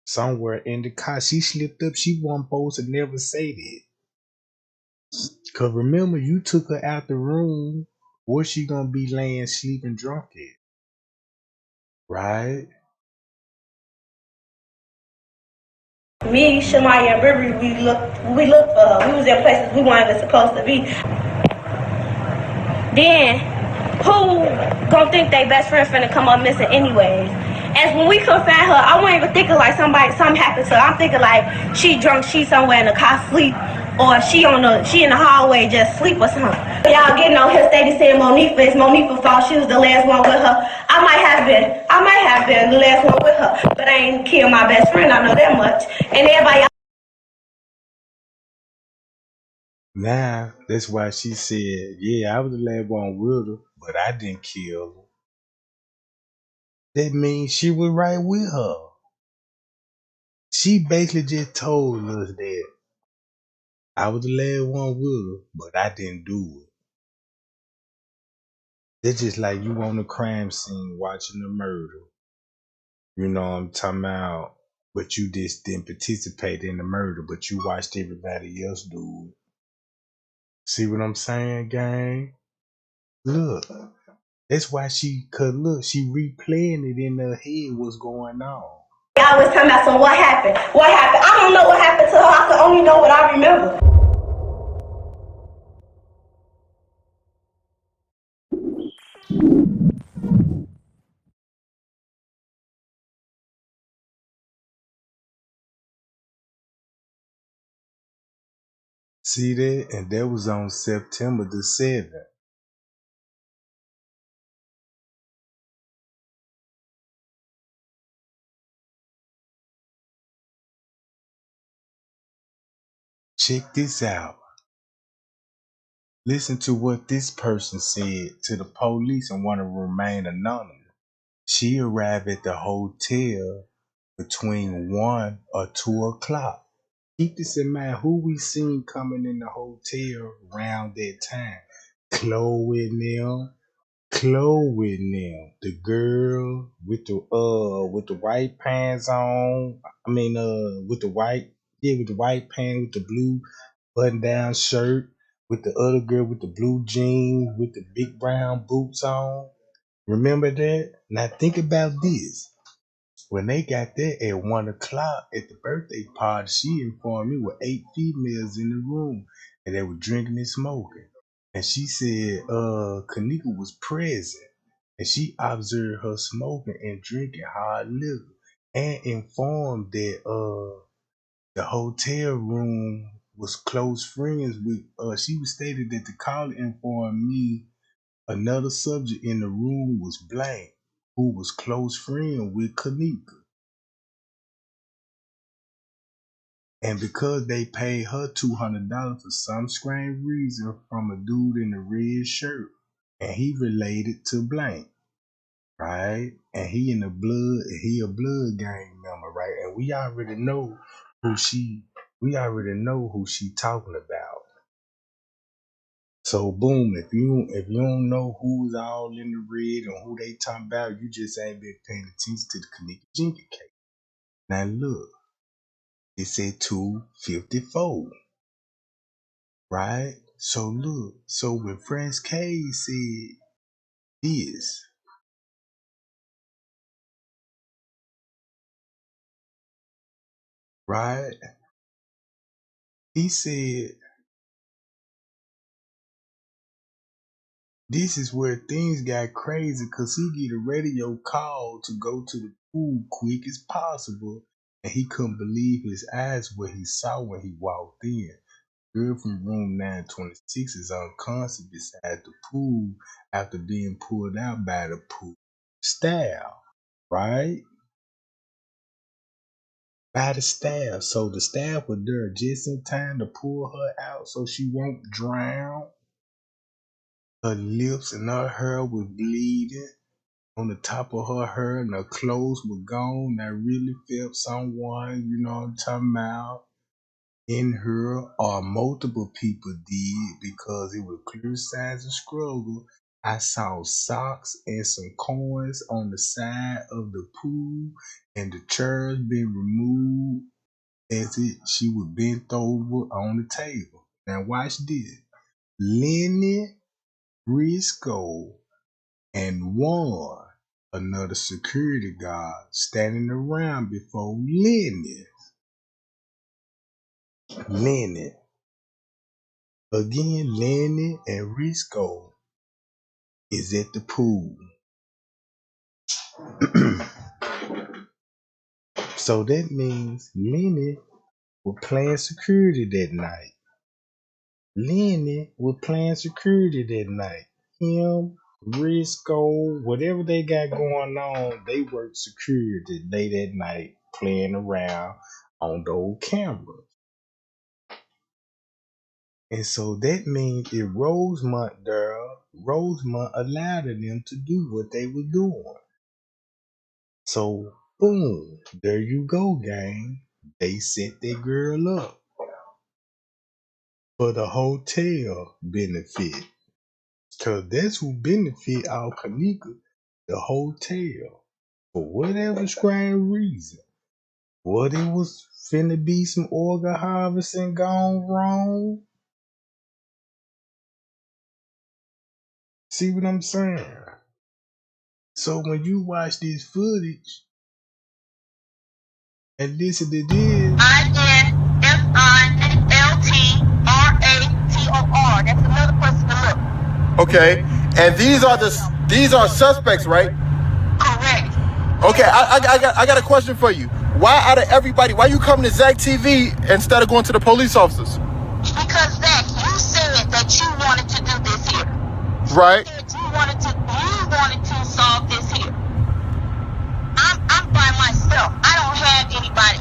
Somewhere in the car. She slipped up. She wasn't supposed to never say that. Cause remember, you took her out the room. Where's she gonna be laying sleeping drunk at? Right? Me, Shamaya, and Riri, we looked for her. We was in places we weren't even supposed to be. Then, who gonna think they best friend finna come up missing anyways? As when we couldn't find her, I wasn't even thinking like something happened to her. I'm thinking like she drunk, she somewhere in the car sleep, or she in the hallway just sleep or something. Y'all getting on here steady saying Monifa, it's Monifa's fault. She was the last one with her. I might have been the last one with her, but I ain't killed my best friend. I know that much. And everybody. Now, that's why she said, yeah, I was the last one with her, but I didn't kill her. That means she was right with her. She basically just told us that I was the last one with her, but I didn't do it. It's just like you on the crime scene watching the murder. You know what I'm talking about? But you just didn't participate in the murder, but you watched everybody else do it. See what I'm saying, gang? Look, that's why cause look, she replaying it in her head what's going on. Y'all was talking about some what happened. What happened? I don't know what happened to her. I can only know what I remember. See that? And that was on September the 7th. Check this out. Listen to what this person said to the police and want to remain anonymous. She arrived at the hotel between 1 or 2 o'clock. Keep this in mind, who we seen coming in the hotel around that time. Chloe and them, the girl with the white pants on. I mean with the white pants with the blue button down shirt, with the other girl with the blue jeans with the big brown boots on. Remember that? Now think about this. When they got there at 1 o'clock at the birthday party, she informed me with 8 females in the room and they were drinking and smoking. And she said Kenneka was present and she observed her smoking and drinking hard liquor and informed that the hotel room was close friends with she was stated that the caller informed me another subject in the room was blank who was close friend with Kenneka. And because they paid her $200 for some strange reason from a dude in a red shirt, and he related to blank. right? And he in the blood, he a blood gang member, right? And who she, we already know who she talking about. So boom, if you don't know who's all in the red and who they talking about, you just ain't been paying attention to the Kenneka Jenkins case. Now look, it said 254, right? So look, so when Franz K said this, right? He said this is where things got crazy because he get a radio call to go to the pool quick as possible, and he couldn't believe his eyes what he saw when he walked in. Girl from room 926 is unconscious beside the pool after being pulled out by the pool staff, right? By the staff. So the staff was there just in time to pull her out so she won't drown. Her lips and her hair was bleeding on the top of her hair, and her clothes were gone. I really felt someone, you know what I'm talking about, in her, or multiple people did, because it was clear signs of struggle. I saw socks and some coins on the side of the pool, and the chairs being removed as she was bent over on the table. Now watch this. Lenny Briscoe and one another security guard standing around before Lenny. Lenny. Again, Lenny and Risco is at the pool. So that means Lenny was playing security that night. Lenny was playing security that night. Him, Risco, whatever they got going on, they worked security late at night playing around on those cameras. And so that means if Rosemont allowed them to do what they were doing. So boom, there you go, gang. They set that girl up for the hotel benefit. Cause that's who benefit our Kenneka, the hotel. For whatever strange reason. What it was finna be some organ harvesting gone wrong. See what I'm saying? So when you watch this footage and listen to this, INFILTRATOR. That's another person to look. Okay, and these are suspects, right? Correct. Okay, I got a question for you. Why out of everybody, why you coming to Zach TV instead of going to the police officers? Because Zach, you said that you wanted to do this here. Right. You wanted to solve this here. I'm by myself. I don't have anybody.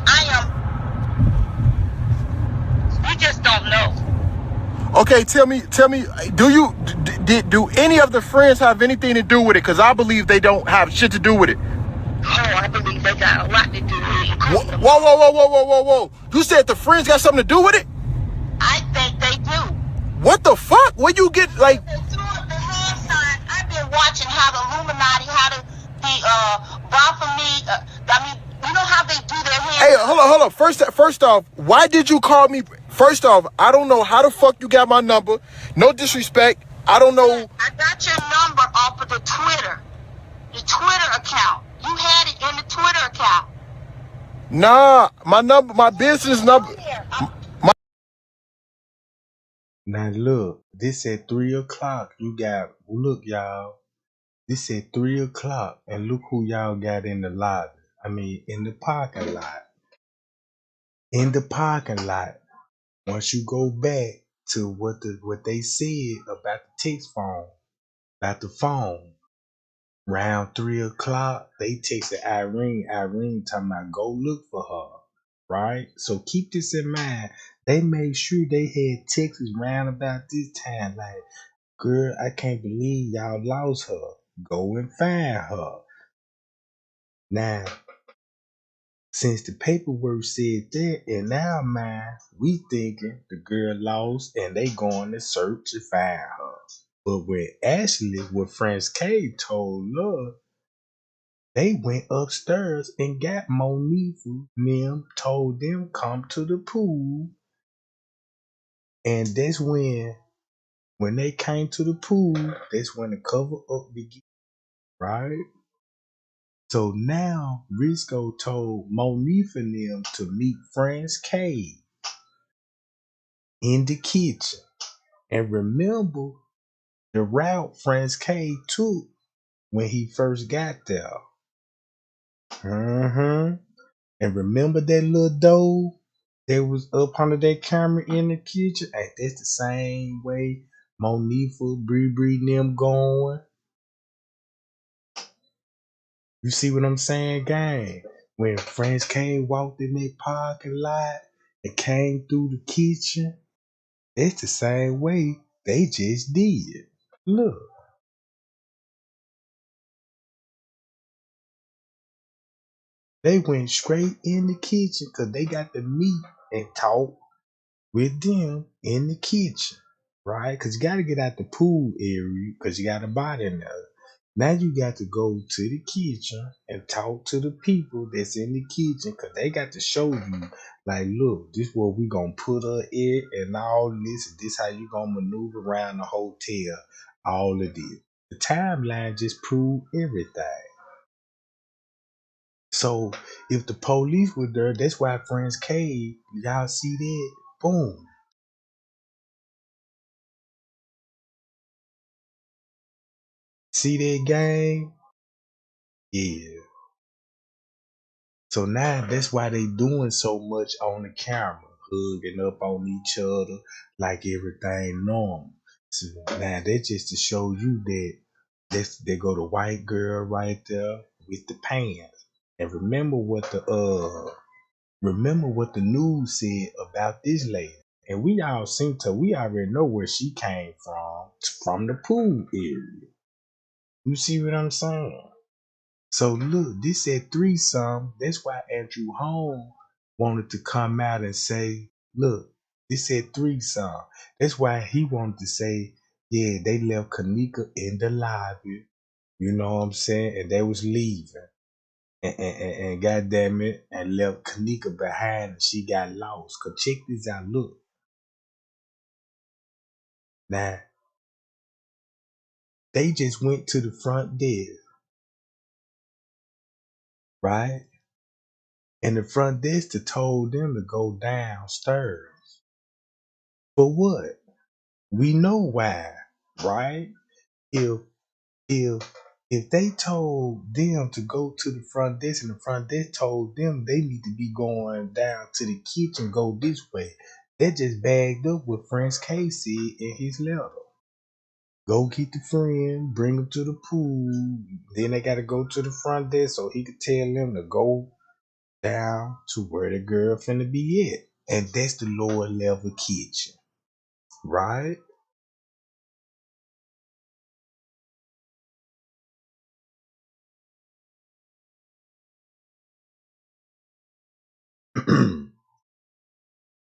You just don't know. Okay, tell me, do any of the friends have anything to do with it? Because I believe they don't have shit to do with it. Oh, I believe they got a lot to do with it. Whoa. You said the friends got something to do with it? I think they do. What the fuck? Where you get, like... They do the hand sign. I've been watching how the Illuminati, how the Baphomet, you know how they do their hand. Hey, hold on. First off, why did you call me? First off, I don't know how the fuck you got my number. No disrespect. I don't know. I got your number off of the Twitter account. You had it in the Twitter account. Nah, my business number. now look, this at 3:00. Look, y'all. This at 3:00, and look who y'all got in the lobby. In the parking lot. In the parking lot. Once you go back to what they said about the text phone, about the phone, around 3:00, they texted Irene. Irene talking about go look for her, right? So keep this in mind. They made sure they had texts round about this time, like, girl, I can't believe y'all lost her. Go and find her. Now, since the paperwork said that, in our mind, we thinking the girl lost and they going to search to find her. But when Ashley, what Friends K told her, they went upstairs and got Monifa. Them told them come to the pool, and that's when they came to the pool, that's when the cover up began, right? So now Risco told Monifa and them to meet Friends K in the kitchen. And remember the route Friends K took when he first got there. And remember that little dough that was up under that camera in the kitchen? Hey, that's the same way Monifa, Bree, and them going. You see what I'm saying, gang? When Friends K walked in that parking lot and came through the kitchen, it's the same way they just did. Look, they went straight in the kitchen because they got to meet and talk with them in the kitchen, right? Because you got to get out the pool area because you got a body in there. Now you got to go to the kitchen and talk to the people that's in the kitchen because they got to show you, like, look, this what we gonna put her in and all this, and this how you gonna maneuver around the hotel, all of this. The timeline just proved everything. So if the police were there, that's why Friends K, y'all see that? Boom. See that gang? Yeah. So now that's why they doing so much on the camera, hugging up on each other like everything normal. So now that's just to show you that they go the white girl right there with the pants. And remember what the news said about this lady. And we all seen her, we already know where she came from the pool area. You see what I'm saying? So look, this said threesome. That's why Andrew Holmes wanted to come out and say, look, this said threesome. That's why he wanted to say, yeah, they left Kenneka in the lobby. You know what I'm saying? And they was leaving. And goddamn it, and left Kenneka behind and she got lost. Cause check this out, look. Now, they just went to the front desk, right? And the front desk told them to go downstairs. For what? We know why, right? If if if they told them to go to the front desk and the front desk told them they need to be going down to the kitchen, go this way, that just bagged up what Friends K said in his letter. Go get the friend, bring him to the pool. Then they got to go to the front desk so he could tell them to go down to where the girl finna be at. And that's the lower level kitchen, right?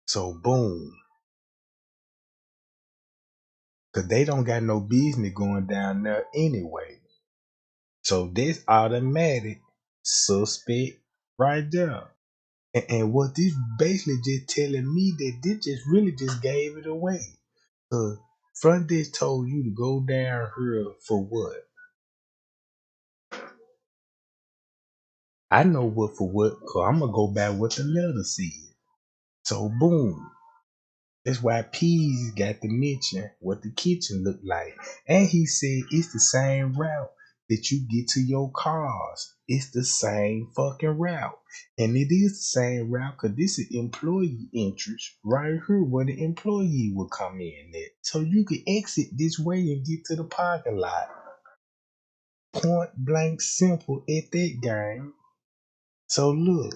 So boom. Cause they don't got no business going down there anyway. So that's automatic suspect right there. And what this basically just telling me that this just really just gave it away. Front desk told you to go down here for what? I know what for what, cause I'm gonna go back what the letter said. So boom. That's why Peas got to mention what the kitchen looked like. And he said it's the same route that you get to your cars. It's the same fucking route. And it is the same route because this is employee entrance right here where the employee will come in at. So you can exit this way and get to the parking lot. Point blank simple at that game. So look,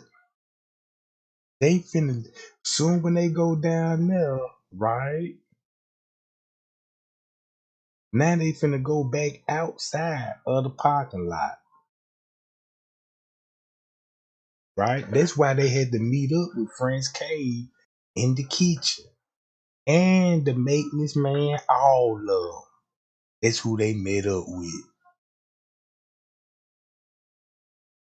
they finna soon when they go down there, right? Now they finna go back outside of the parking lot. right? That's why they had to meet up with Friends Cave in the kitchen. And the maintenance man, all of them. That's who they met up with.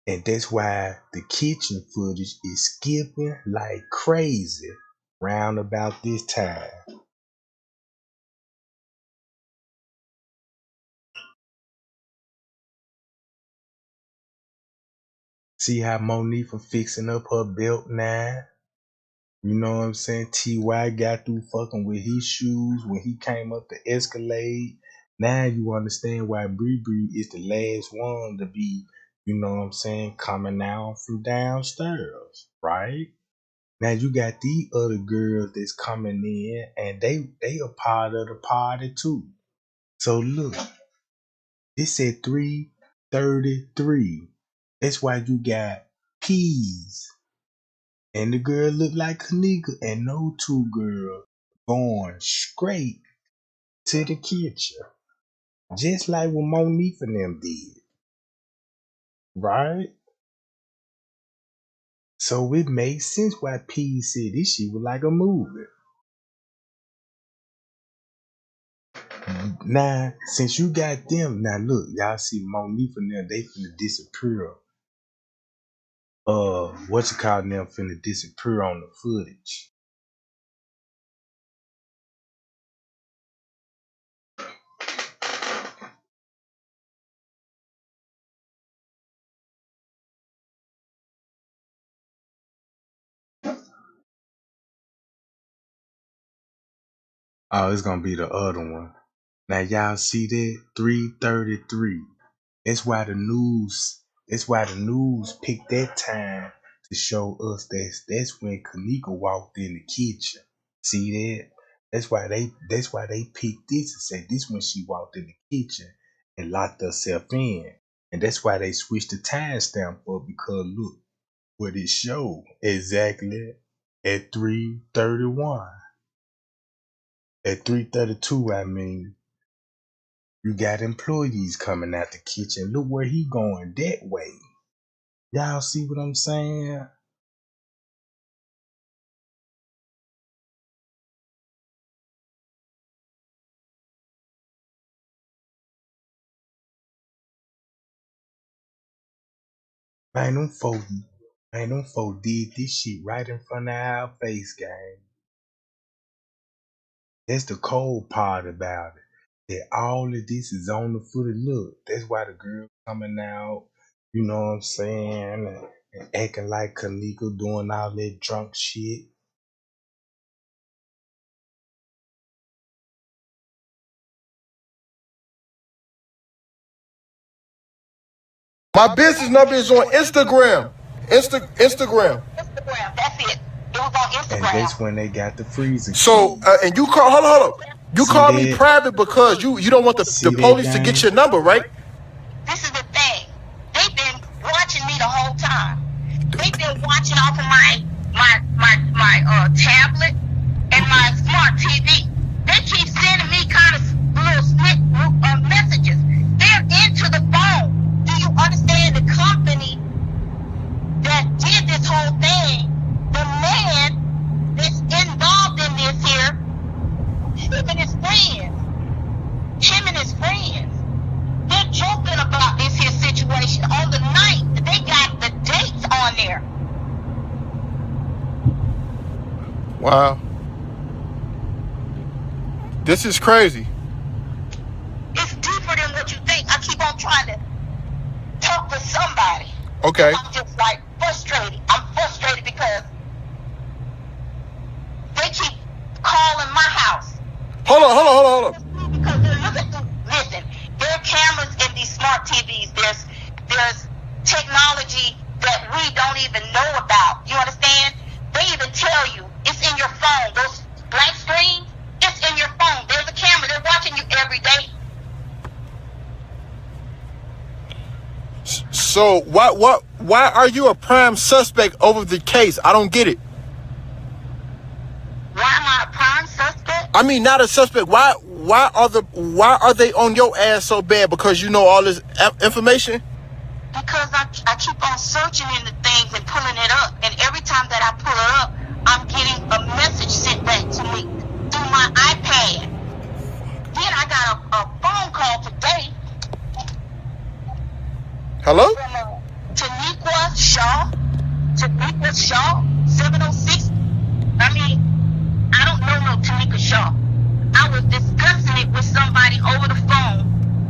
And that's why the kitchen footage is skipping like crazy round about this time. See how Monifa fixing up her belt now? You know what I'm saying? T.Y. got through fucking with his shoes when he came up the Escalade. Now you understand why Bree Bree is the last one to be, you know what I'm saying, coming out from downstairs, right? Now you got these other girls that's coming in and they a part of the party too. So look, it said 333. That's why you got peas. And the girl looked like Kenneka, and no two girls going straight to the kitchen. Just like what Monique and them did. Right? So it makes sense why P said this shit was like a movie. Now, since you got them, now look, y'all see Monique and them, they finna disappear. What you call them finna disappear on the footage. Oh, it's gonna be the other one. Now y'all see that 333. That's why the news. That's why the news picked that time to show us that's when Kenneka walked in the kitchen. See that? That's why they picked this and said this when she walked in the kitchen and locked herself in. And that's why they switched the timestamp up because look what it showed exactly at 3:31. At 3:32, I mean. You got employees coming out the kitchen. Look where he going that way. Y'all see what I'm saying? Man, them folk did this shit right in front of our face, gang. That's the cold part about it. That all of this is on the footage. Look, that's why the girl coming out, you know what I'm saying, and acting like Kenneka doing all that drunk shit. My business number is on Instagram. Instagram. Instagram. That's it. It was on And Instagram. that's when they got the freezing. So, and you call, hold on. You See call me that? private because you don't want the See that, police to gang? get your number, right? This is the thing. They've been watching me the whole time. They've been watching off of my tablet and my smart TV. They keep sending me kind of little messages. They're into the phone. Do you understand the company that did this whole thing? The man that's involved in this here, him and his friends. They're joking about this here situation on the night. They got the dates on there. Wow. This is crazy. It's deeper than what you think. I keep on trying to talk to somebody. Okay. I'm just like frustrated. I'm frustrated because they keep calling my house. Hold on. Because they're looking through. Listen, there are cameras in these smart TVs. There's technology that we don't even know about. You understand? They even tell you it's in your phone. Those black screens, it's in your phone. There's a camera. They're watching you every day. So why are you a prime suspect over the case? I don't get it. Why am I a prime suspect? I mean, not a suspect. Why are they on your ass so bad? Because you know all this information? because I keep on searching in the things and pulling it up. And every time that I pull it up, I'm getting a message sent back to me through my iPad. Then I got a phone call today Hello? from Kenneka Shaw. Kenneka Shaw, 706. I mean, I don't know no Kenneka Shaw. I was discussing it with somebody over the phone,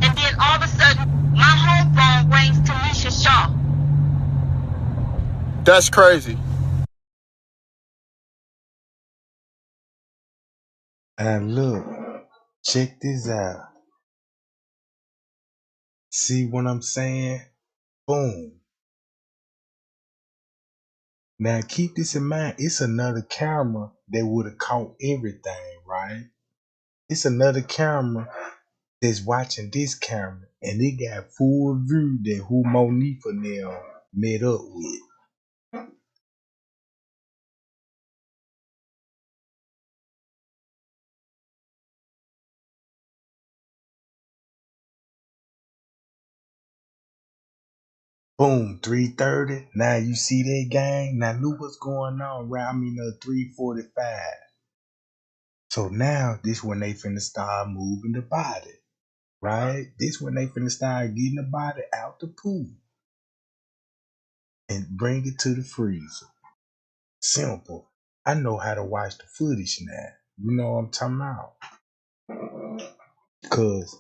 and then all of a sudden, my home phone rings Tanisha Shaw. That's crazy. And look, check this out. See what I'm saying? Boom. Now keep this in mind. It's another camera that would have caught everything, right? It's another camera that's watching this camera, and it got full view that who Monifa now met up with. Boom, 3:30. Now you see that gang. Now look what's going on, right? 3:45. So now this when they finna start moving the body, right? This when they finna start getting the body out the pool and bring it to the freezer. Simple. I know how to watch the footage now. You know what I'm talking about? Cause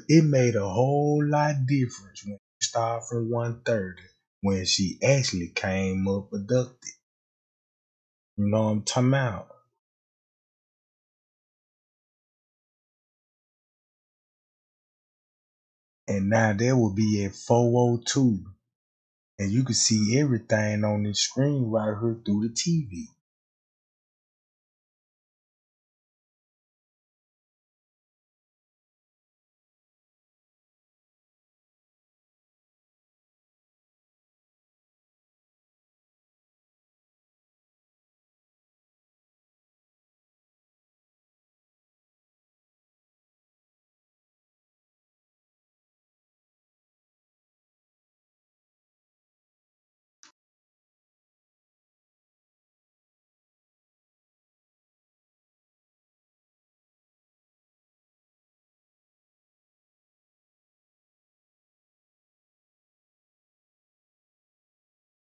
it made a whole lot difference when you start from 1:30 when she actually came up abducted. You know what I'm talking about? And now that will be at 4:02. And you can see everything on the screen right here through the TV.